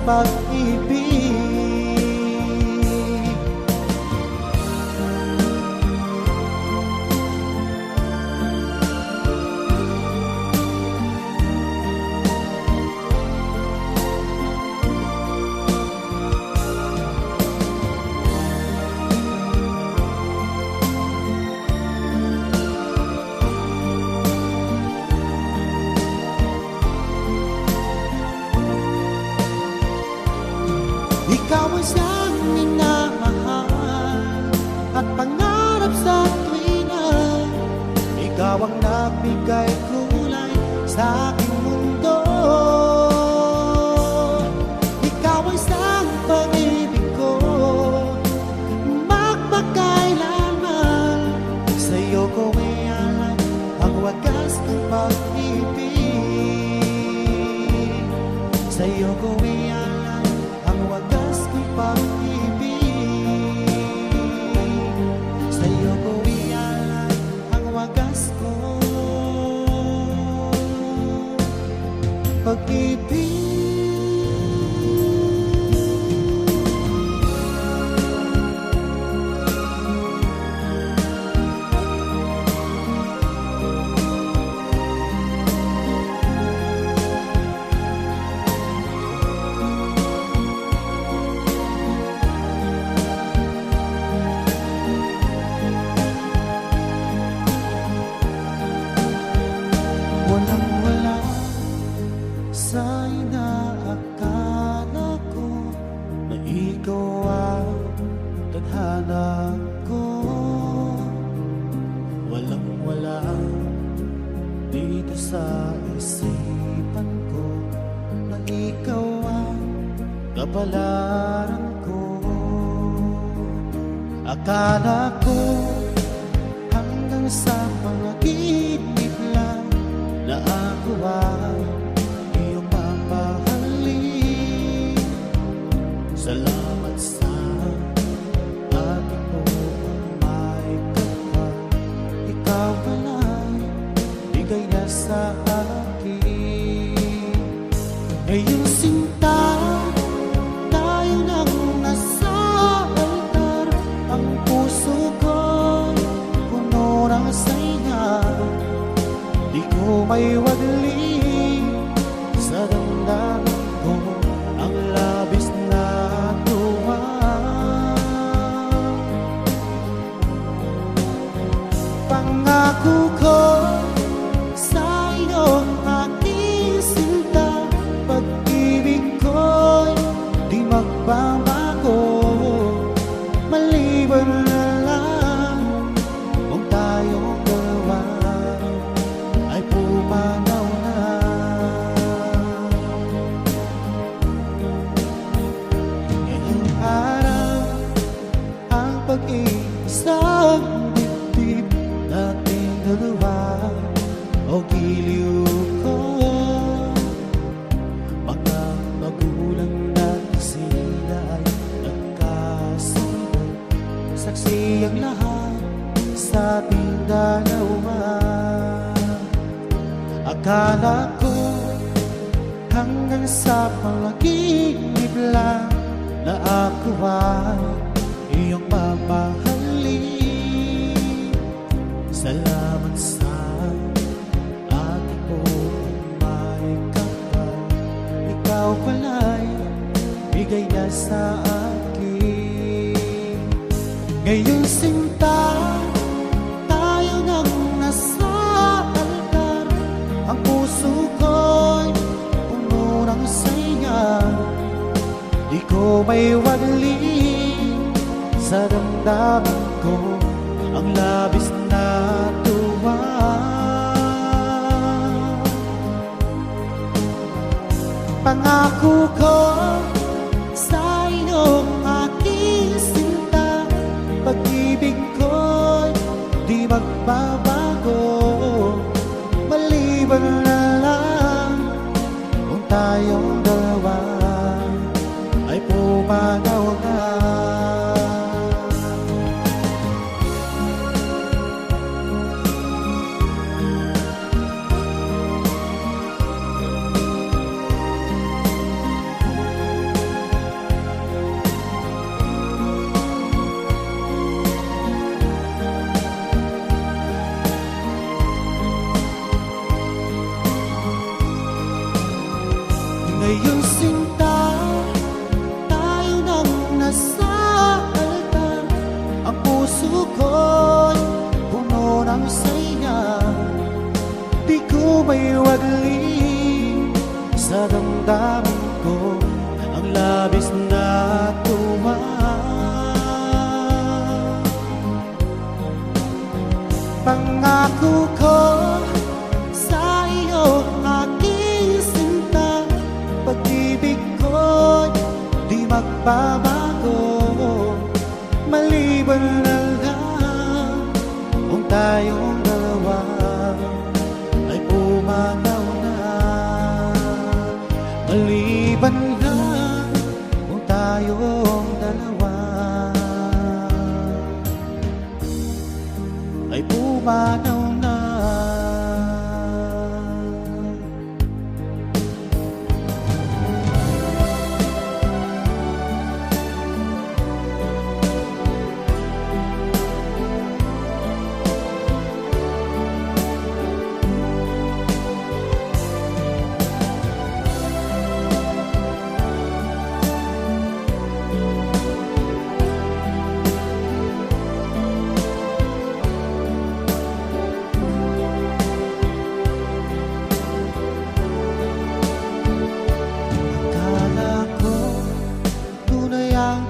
pag-ibig. Ikaw ang siyang minamahal at pangarap sa tuwina. Ikaw ang nagbigay kulay sa aking mundo. Ikaw ang siyang pag-ibig ko, magpakailanman. Sa'yo ko ialay ang wagas ng pag-ibig. Sa'yo ko ialay ang wagas ng pag-ibig. Sa'yo ko ialay ang wagas ko pag-ibig. Walang-wala sa inaakala ko na ikaw ang tadhana ko. Walang-wala dito sa isipan ko na ikaw ang kapalaran ko. Akala ko hanggang sa panaginip lang na ako ay iyong mamahalin. Salamat sa ating buong may kapal. Ikaw pala'y bigay na sa akin. Ngayong sinta, tayo nang nasa altar. Ang puso ko'y puno ng saya. Di ko may wagli sa damdamin ko ang labis na tuwa. Pangako ko sa iyo aking sinta, pag-ibig ko'y di magbabago. Maliban na lang kung tayong dalawa ay pumanaw na. Ngayong araw ang pag-iisang dibdib nating dalawa o giliw ko. Mga magulang natin sila ay nagkasundo, saksi ang lahat sa ating dalawa. Akala ko hanggang sa panaginip lang na ako ay iyong mamahalin. Salamat sa ating buong may kapal. Ikaw pala'y bigay na sa akin. Ngayong sinta, tayo nang nasa altar. Ang puso ko'y puno ng saya. Di ko may wagli sa damdamin ko ang labis na tuwa. Pangako ko sa iyong aking sinta, pag-ibig ko'y di magbabago. Maliban na lang kung tayong dalawa ay pumanaw na. puso ko'y puno ng saya. Di ko maiwagli sa damdamin ko ang labis na tuwa. Pangako ko sa iyo, aking sinta, pag-ibig ko'y di magbabago. Maliban na lang kung tayong dalawa ay pumanaw na. Maliban lang kung tayong dalawa ay pumanaw na.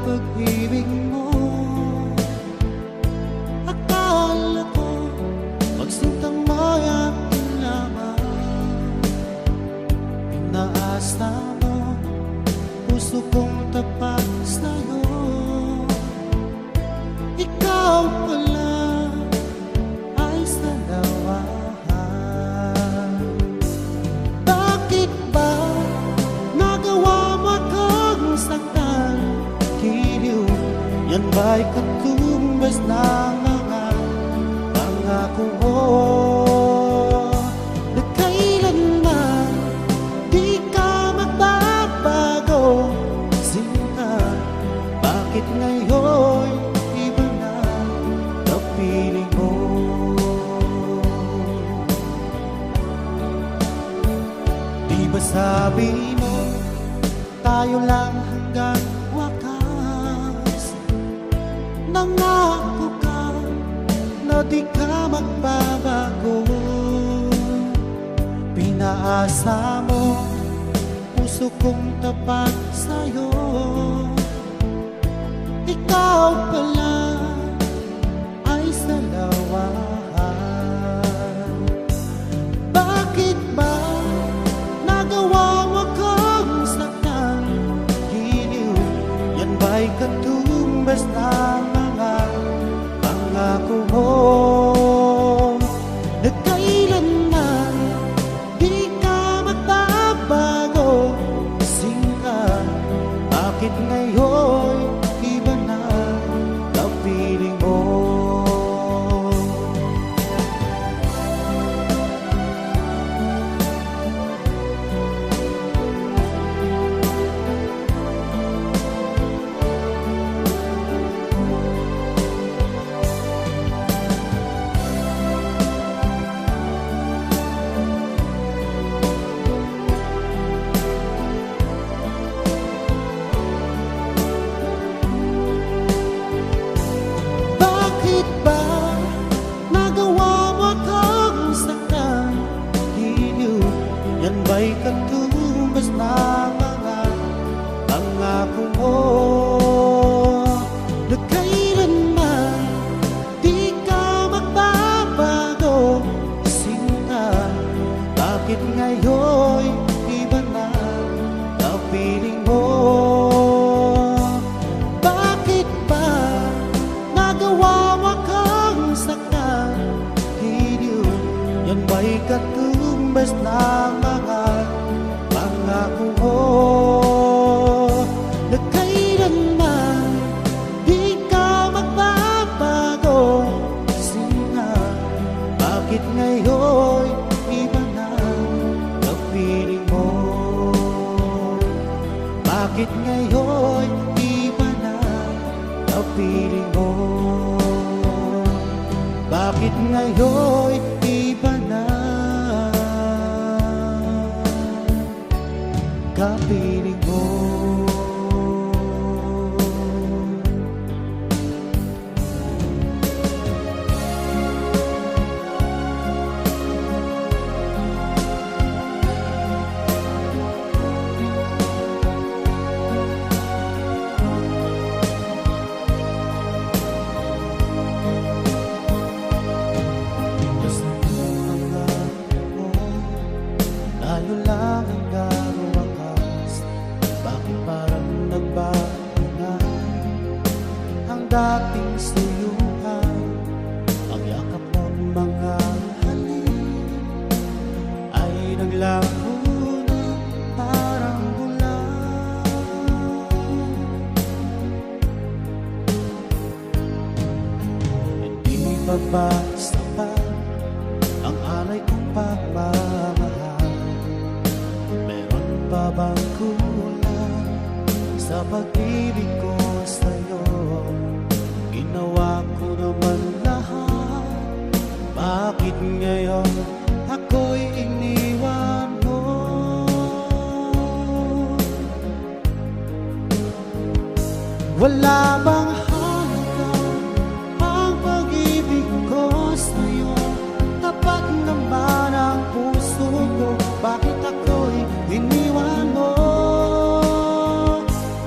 Pag-ibig mo, akala ko magsintang mayakin lamang. Pinaasa mo, puso kong tapat sa'yo. Ikaw pala ay salawahan. Bakit ba nagawa mo akong saktan? Yan ba'y katumbas ng mga pangako mo na kailanman di ka magbabago? Sinta, bakit ngayon iba na ang piling mo? Di ba sabi mo tayo lang hanggang wakas? Nangako ka na di ka magbabago. Pinaasa mo, puso kong tapat sa'yo. Ikaw pala ay salawahan. Bakit ba nagawa mo akong saktan? Giliw, yan ba'y katumbas ng pangako mo na kailanman di ka magbabago? Sinta, bakit ngayon iba na ang piling mo? Yan ba'y katumbas ng mga pangako mo na kailanman di ka magbabago? Sinta, bakit ngayon iba na ang piling mo? Bakit ba nagawa mo kang saktan? Hiliw, yan ba'y katumbas ng mga pangako mo na kailanman di ka magbabago? Sinta, bakit ngayon iba na ang piling mo? Bakit ngayon iba na ang piling mo? Bakit ngayon iba na kapiling mo? pa ba sapat ang alay kong pagmamahal? Meron pa bang kulang sa pag-ibig ko sa'yo? Ginawa ko naman lahat, bakit ngayon ako'y iniwan mo? Wala bang halaga ang pag-ibig ko sa'yo? Tapat naman ang puso ko, bakit ako'y iniwan mo?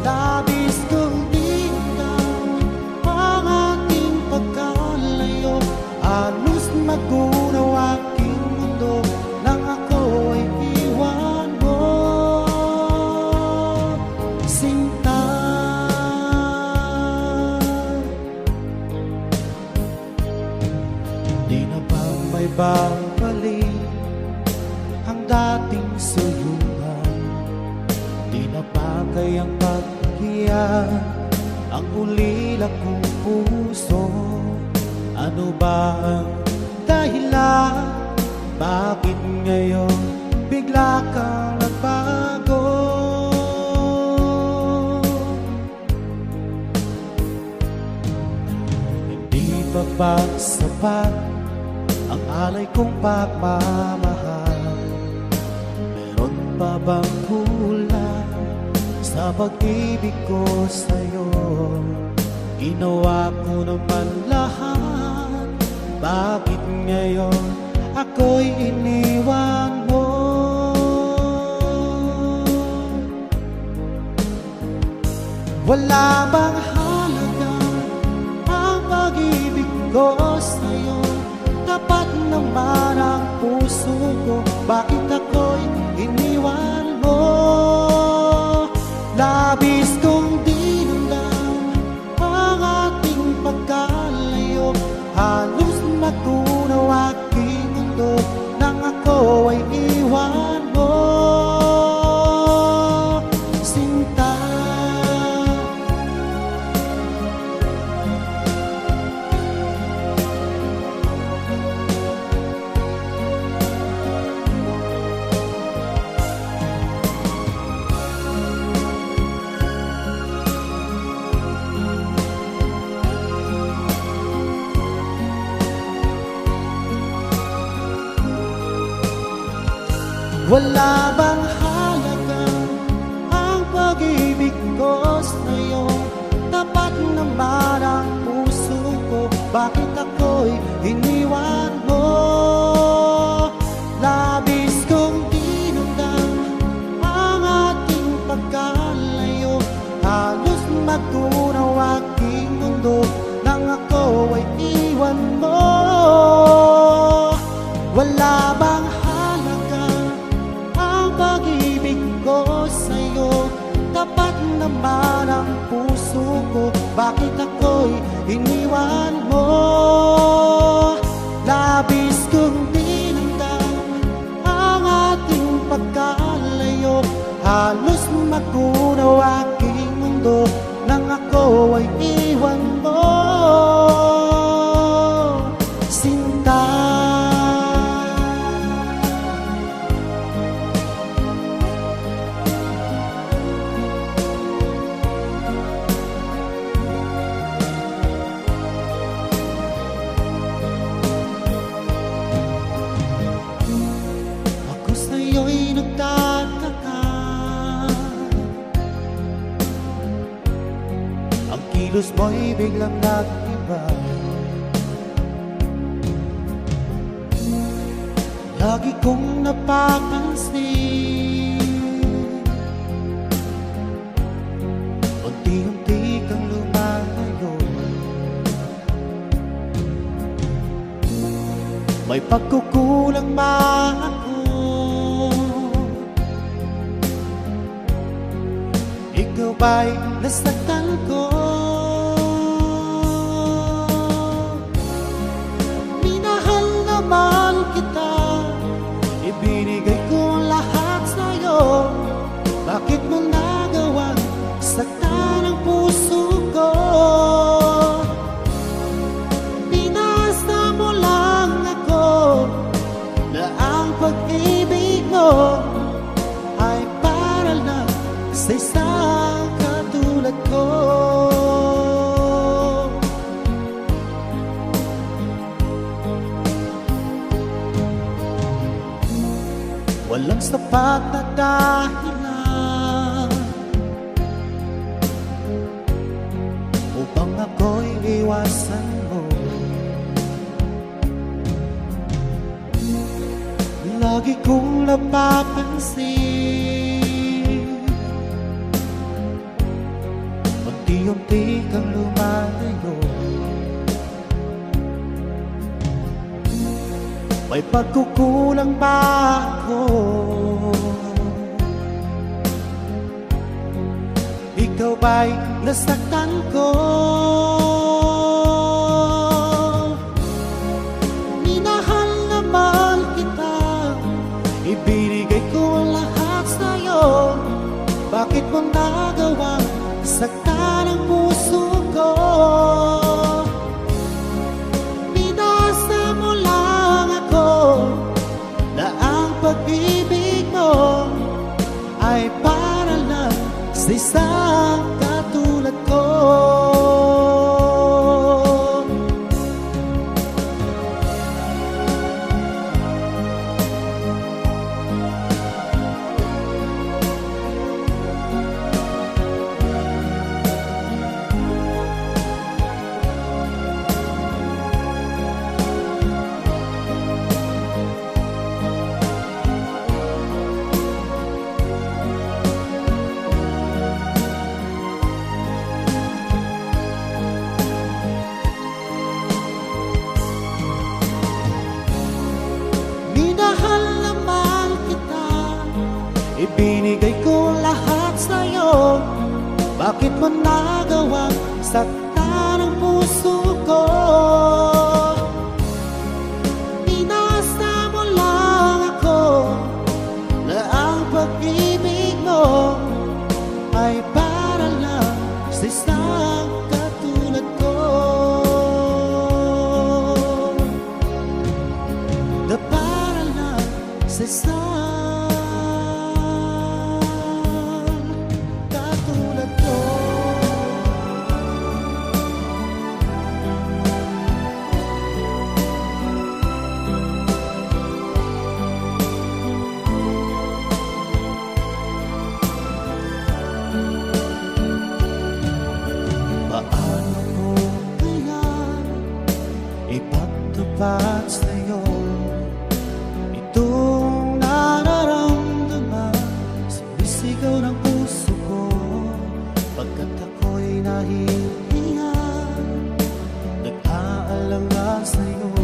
Labis kong tingnan ang ating pagkalayo, halos magunaw aking mundo nang ako'y iwan mo. Sinta, di na ba may babalik ang dating suyuan? Di na ba kayang paghiyan ang ulila kong puso? Ano ba ang dahilan? Bakit ngayon bigla kang nagbago? Hindi pa ba sapat ang alay kong pagmamahal? Meron pa bang kulang sa pag-ibig ko sa'yo? Ginawa ko naman lahat, bakit ngayon ako'y iniwan mo? Wala bang halaga ang pag-ibig ko sa'yo? Tapat naman ang puso ko, bakit ako'y iniwan mo? Labis kong dinamdam ang ating pagkalayo, halos magunaw aking mundo nang ako ay iwan mo. Sinta, wala bang halaga ang pag-ibig ko sa'yo? Tapat naman ang puso ko, bakit ako'y iniwan mo? Labis kong dinamdam ang ating pagkalayo, halos magunaw aking mundo nang ako ay iwan mo. Wala bang pag-ibig ko sa'yo? Tapat naman ang puso ko, bakit ako'y iniwan mo? Labis kong dinamdam ang ating pagkalayo, halos magunaw aking mundo nang ako ay iwan mo. Sinta, sa'yo'y nagtataka, ang kilos mo'y biglang nag-iba. Lagi kong napapansin, unti-unti kang lumayo. May pagkukulang ba ako? Ikaw ba'y nasaktan ko? Minahal naman kita, ibinigay ko lahat sa'yo. Bakit mo nagawang saktan ang puso ko? Pinasa pag-ibig mo ay para lang sa isang katulad ko. Walang sapat na dahilan upang ako'y iwasan mo. Lagi kong napapansin, unti-unti kang lumalayo. May pagkukulang ba ako? Ikaw ba'y nasaktan ko? Minahal naman kita, ibinigay ko ang lahat sa'yo. Bakit mo nagawang saktan ang puso ko? Pag-ibig mo ay para lang sa isang katulad ko. Ibinigay ko lahat sa'yo. Bakit mo nagawang saktan ang puso ko? Pinasa mo lang ako na ang pag-ibig mo ay para lang sa isang katulad ko. Na para lang sa isang ipagtapat sa'yo itong nararamdaman, sumisigaw ng puso ko pagkat ako'y nahihiya, nag-aalala sa'yo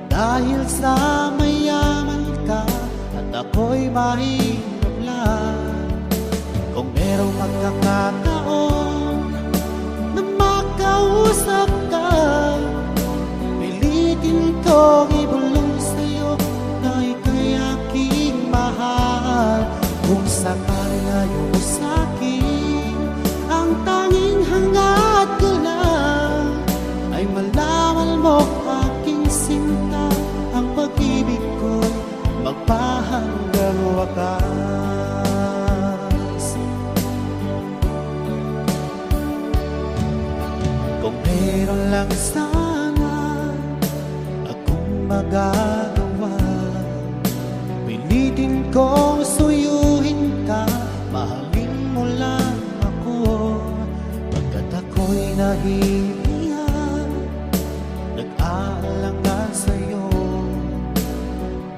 dahil sa mayaman ka at ako'y mahirap lang. Kung merong magkakataon na makausap ka, pilitin kong ibulong sa'yo na ika'y aking mahal. Kung sakali ngayon sa'kin, ang tanging hangad ko lang ay malaman mo aking sinta, ang pag-ibig ko'y magpahanggang wakas. Kung meron lang sana akong magagawa, pilitin kong suyuhin ka, mahalin mo lang ako, pagkat ako'y nahihiya, nag-aalangan sa'yo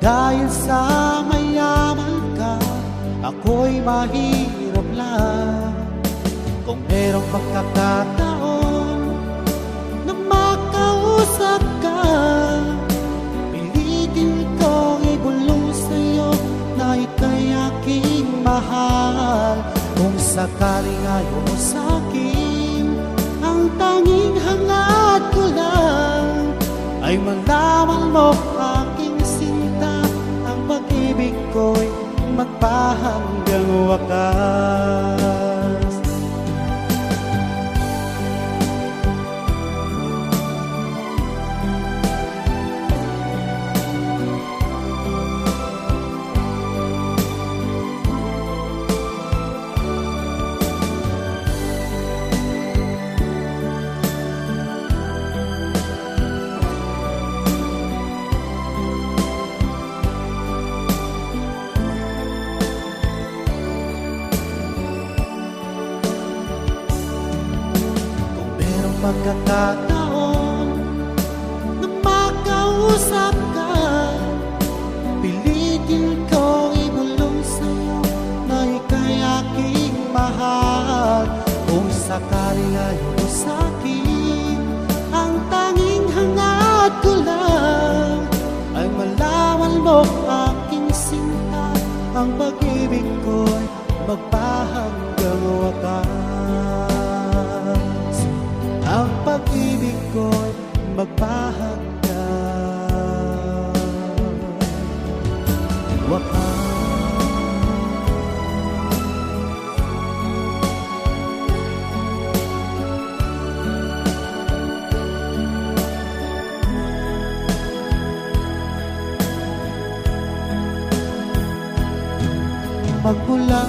dahil sa mayaman ka, ako'y mahirap lang. Kung merong pagkakataon na makausap ka, pilitin kong ibulong sa'yo na ika'y aking mahal. Kung sakali ngayon sa'kin, ang tanging hangad ko lang ay malaman mo aking sinta, ang pag-ibig ko'y magpahanggang wakas. pagkakataon na makausap ka, pilitin ko ibulong sa'yo na ika'y aking mahal. Kung sakali ngayon sa'kin, ang tanging hangad ko lang ay malaman mo aking sinta, ang pag-ibig ko'y magpahanggang wakas. Ang pag-ibig ko'y magpahanggang wakas. Magmula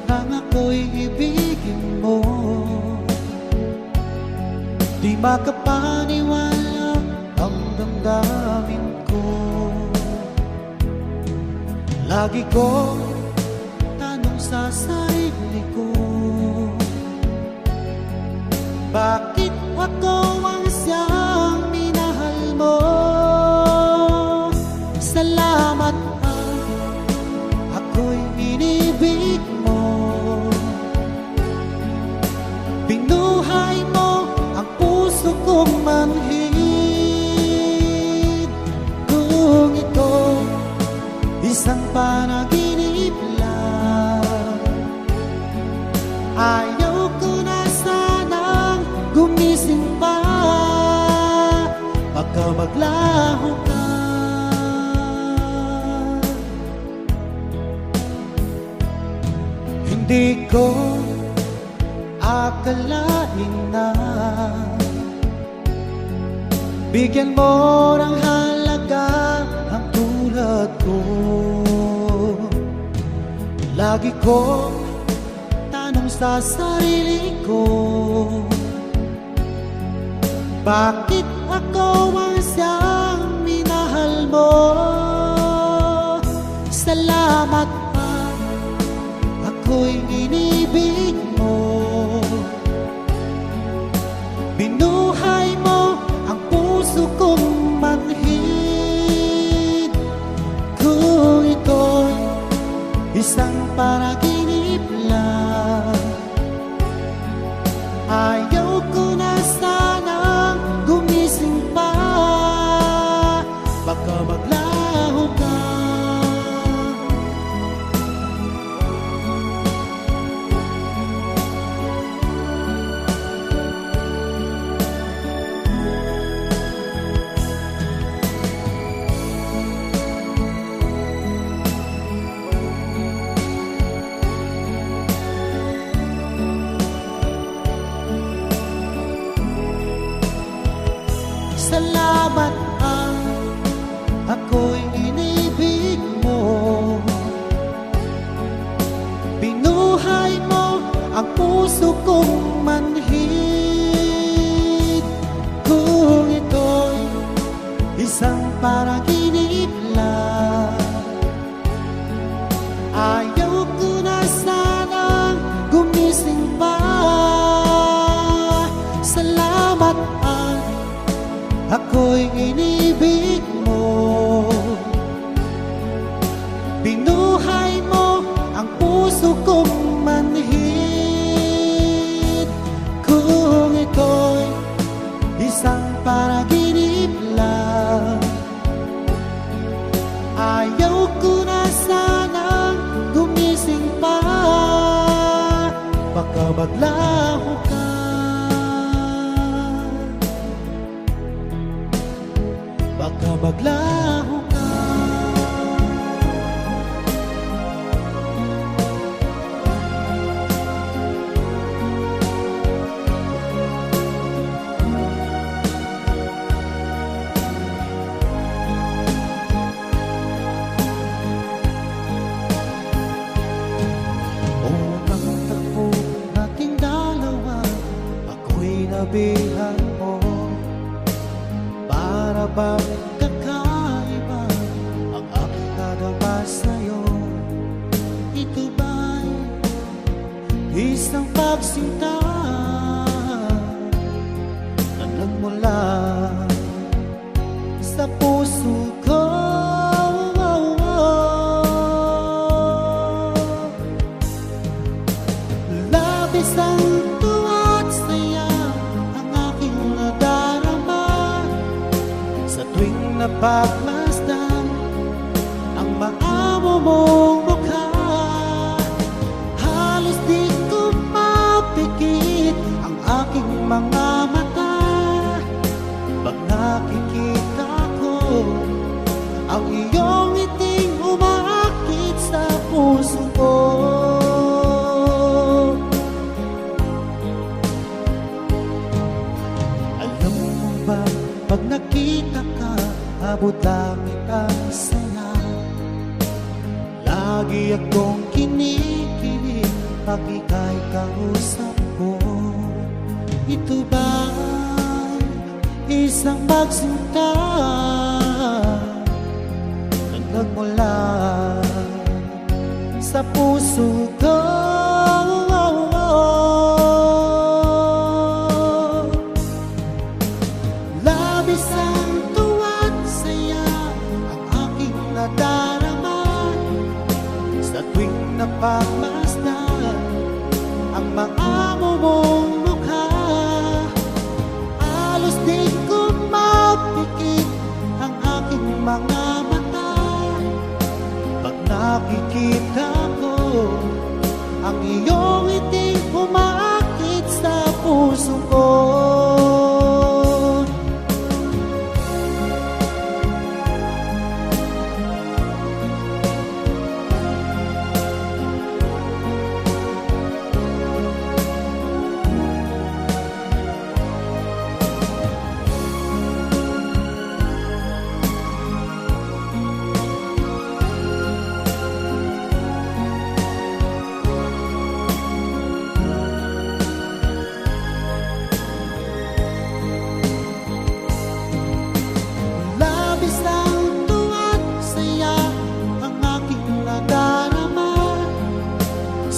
nang ako'y ibigin mo, di makapaniwala ang damdamin ko. Lagi ko tanong sa sarili ko, bakit ako ang siyang minahal mo? Salamat ako'y inibig mo, binuhay mo ang puso kong manhid. Kung ito isang panaginip lang, ayaw ko na sanang gumising pa, baka maglaho ka. Hindi ko akalain na bigyan mo ng halaga ang tulad ko. Lagi ko tanong sa sarili ko, bakit ako ang siyang minahal mo? Salamat ako'y inibig mo, binuhay mo ang puso kong manhid. Kung ito'y isang panaginip lang, ayaw ko na sanang gumising pa, baka maglaho ka. Salamat ako'y inibig mo, binuhay mo ang puso kong manhid. Kung ito'y isang panaginip lang, ayaw ko na sanang gumising pa. Salamat ako'y inibig mo, binuhay mo ang puso kong manhid. Kung ito'y isang panaginip lang, ayaw ko na sanang gumising pa, baka maglaho ka. Baka maglaho ka. Unang tagpo nating dalawa, ako'y nabihan mo. Para bang kakaiba ang aking nadama sa'yo? Ito ba'y isang pagsinta napagmasdan ang maamo mong mukha. Halos di ko mapikit ang aking mga mata pag nakikita ko ang iyong ngiting umaakit sa puso ko. Alam mo ba, pag nakita ka, abot langit ang saya. Lagi akong kinikilig pag ika'y kausap ko. Ito ba'y isang magsinta na nagmula sa puso ko? Labis ang tuwa't saya ang aking nadarama sa tuwing napagmasdan ang maamo mong mukha. Halos di ko mapikit ang aking mga mata pag nakikita ko ang iyong ngiting umaakit sa puso ko.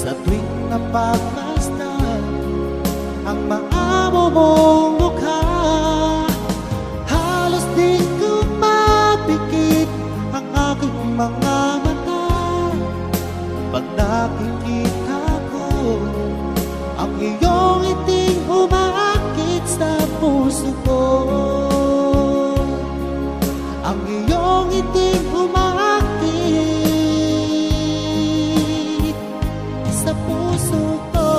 Sa tuwing napagmasdan ang maamo mong mukha. Halos di ko mapikit ang aking mga mata pag nakikita ko ang iyong ngiting umaakit sa puso ko. Ang iyong ngiting umaakit sa puso ko.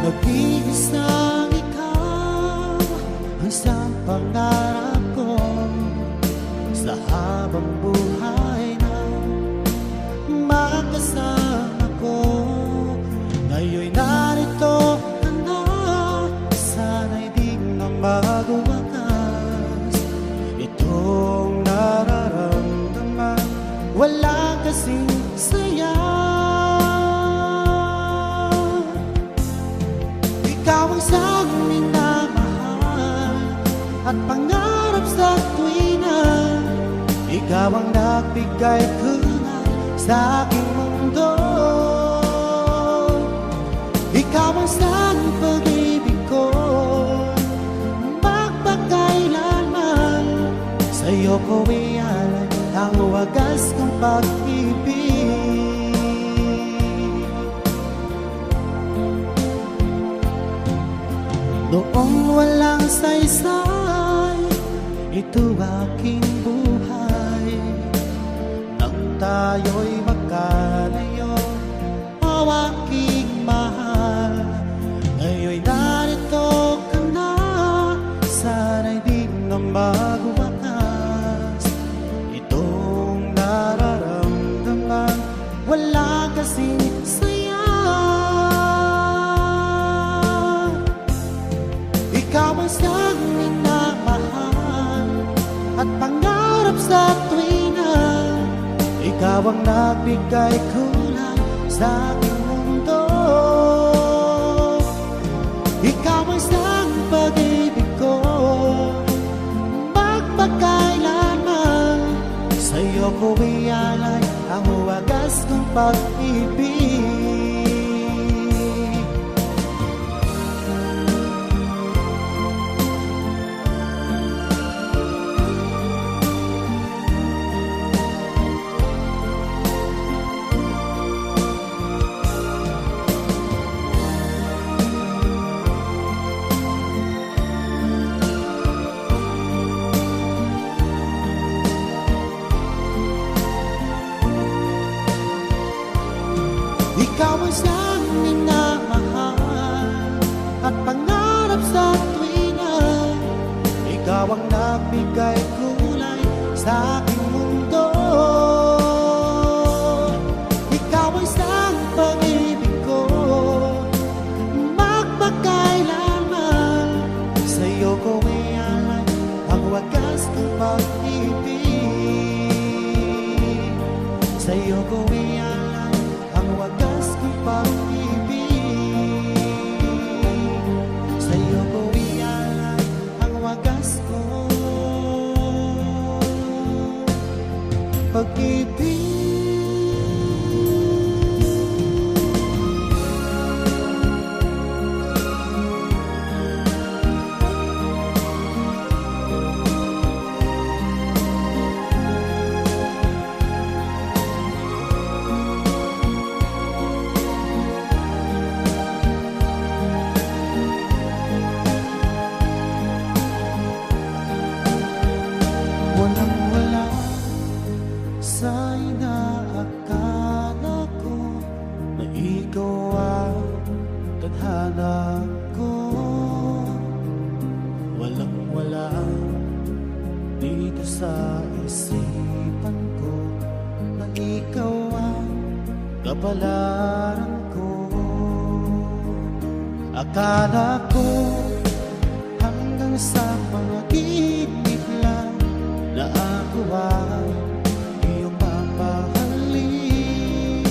Nag-iisang ikaw ang isang pangarap ko sa habang buhay na makasama ko. Ngayon'y narito ka na, sana'y di na magwakas itong nararamdaman. Wala kasing saya. Ikaw ang isang minamahal at pangarap sa tuwina. Ikaw ang nagbigay kulay sa aking mundo. Ikaw ang isang pag-ibig ko, magpakailanman. Sa'yo ko ialay ang wagas kong pag-ibig. Noong walang saysay, ito aking buhay. Nang tayo'y magkalayo, o aking mahal. Ngayon'y narito ka na, sana'y di na magwakas itong nararamdaman. Wala kasing saya. Ikaw ang isang minamahal at pangarap sa tuwina. Ikaw ang nagbigay kulay sa aking mundo. Ikaw ang isang pag-ibig ko, magpakailanman. Sa'yo ko ialay ang wagas kong pag-ibig. Ikaw ang siyang minamahal at pangarap sa tuwina. Ikaw ang nagbigay kulay sa aking mundo. Ikaw ang siyang pag-ibig ko, magpakailanman. Sa'yo ko ialay ang wagas ng pag-ibig. Sa'yo ko ialay ang wagas ng pag-ibig. Sa'yo ko ialay ang wagas ko pag-ibig. Walang-wala sa inaakala ko na ikaw ang tadhana ko. Walang-wala dito sa isipan ko na ikaw ang kapalaran ko. Akala ko hanggang sa mga gigit lang na ako ay iyong mamahalin.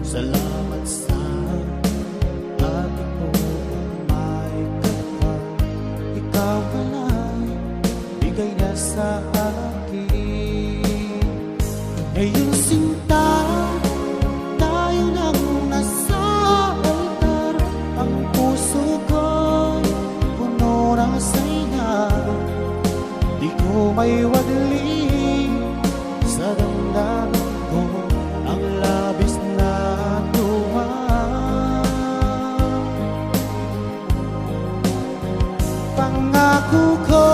Salamat sa ating buong may kapal. Ikaw pala'y bigay na sa akin. Ngayong sinta, tayo nang nasa altar. Ang puso ko'y puno ng saya. Di ko may wadli sa damdamin ko ang labis na tuwa. Pangako ko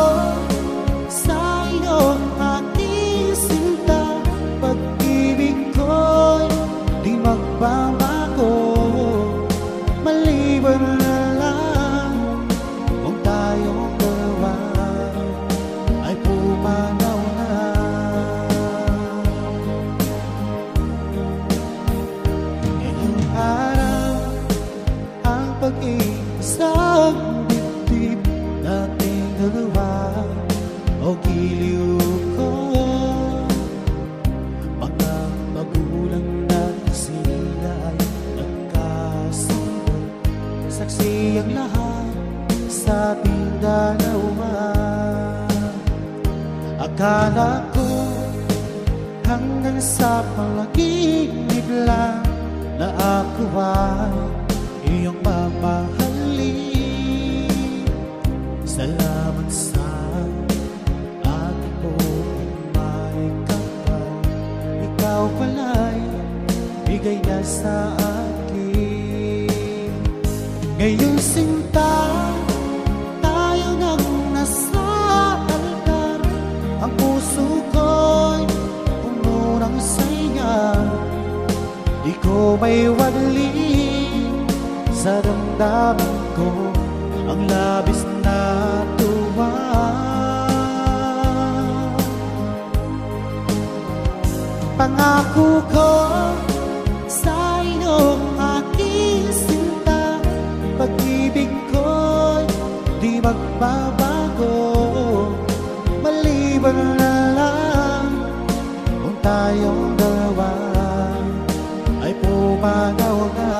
sa iyo aking sinta, pag-ibig ko'y di magbabago. Maliban na lang kung tayong dalawa ay pumanaw na. Ngayong araw ang pag-iisang dibdib nating dalawa o giliw ko. Mga magulang natin sila ay nagkasundo, saksi ang lahat sa ating dalawa. Akala ko hanggang sa panaginip lang na ako ay iyong mamahalin. Salamat sa ating buong may kapal. Ikaw pala'y bigay na sa akin. Ngayong sinta, tayo nang nasa altar. Ang puso ko'y puno ng saya. Di ko may wadli sa damdamin ko ang labis na tuwa. Pangako ko sa iyong aking sinta, pag-ibig ko'y di magbabago. Maliban na lang kung tayong dalawa ay pumanaw na.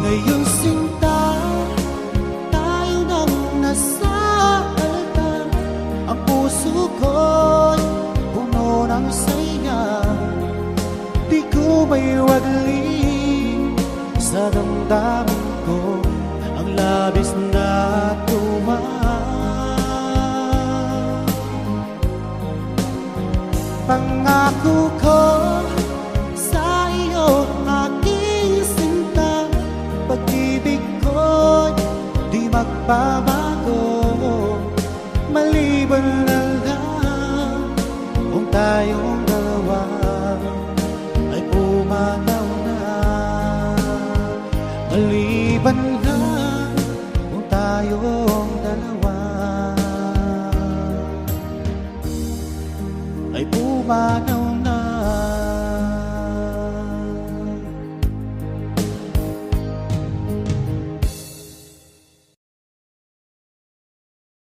Ngayong sinta, tayo nang nasa matuman. Pangako ko sa iyo, aking sinta, pag-ibig ko'y di magbabago, maliban na lang kung tayong dalawa ay pumanaw na. Maliban na kung tayong dalawa ay pumanaw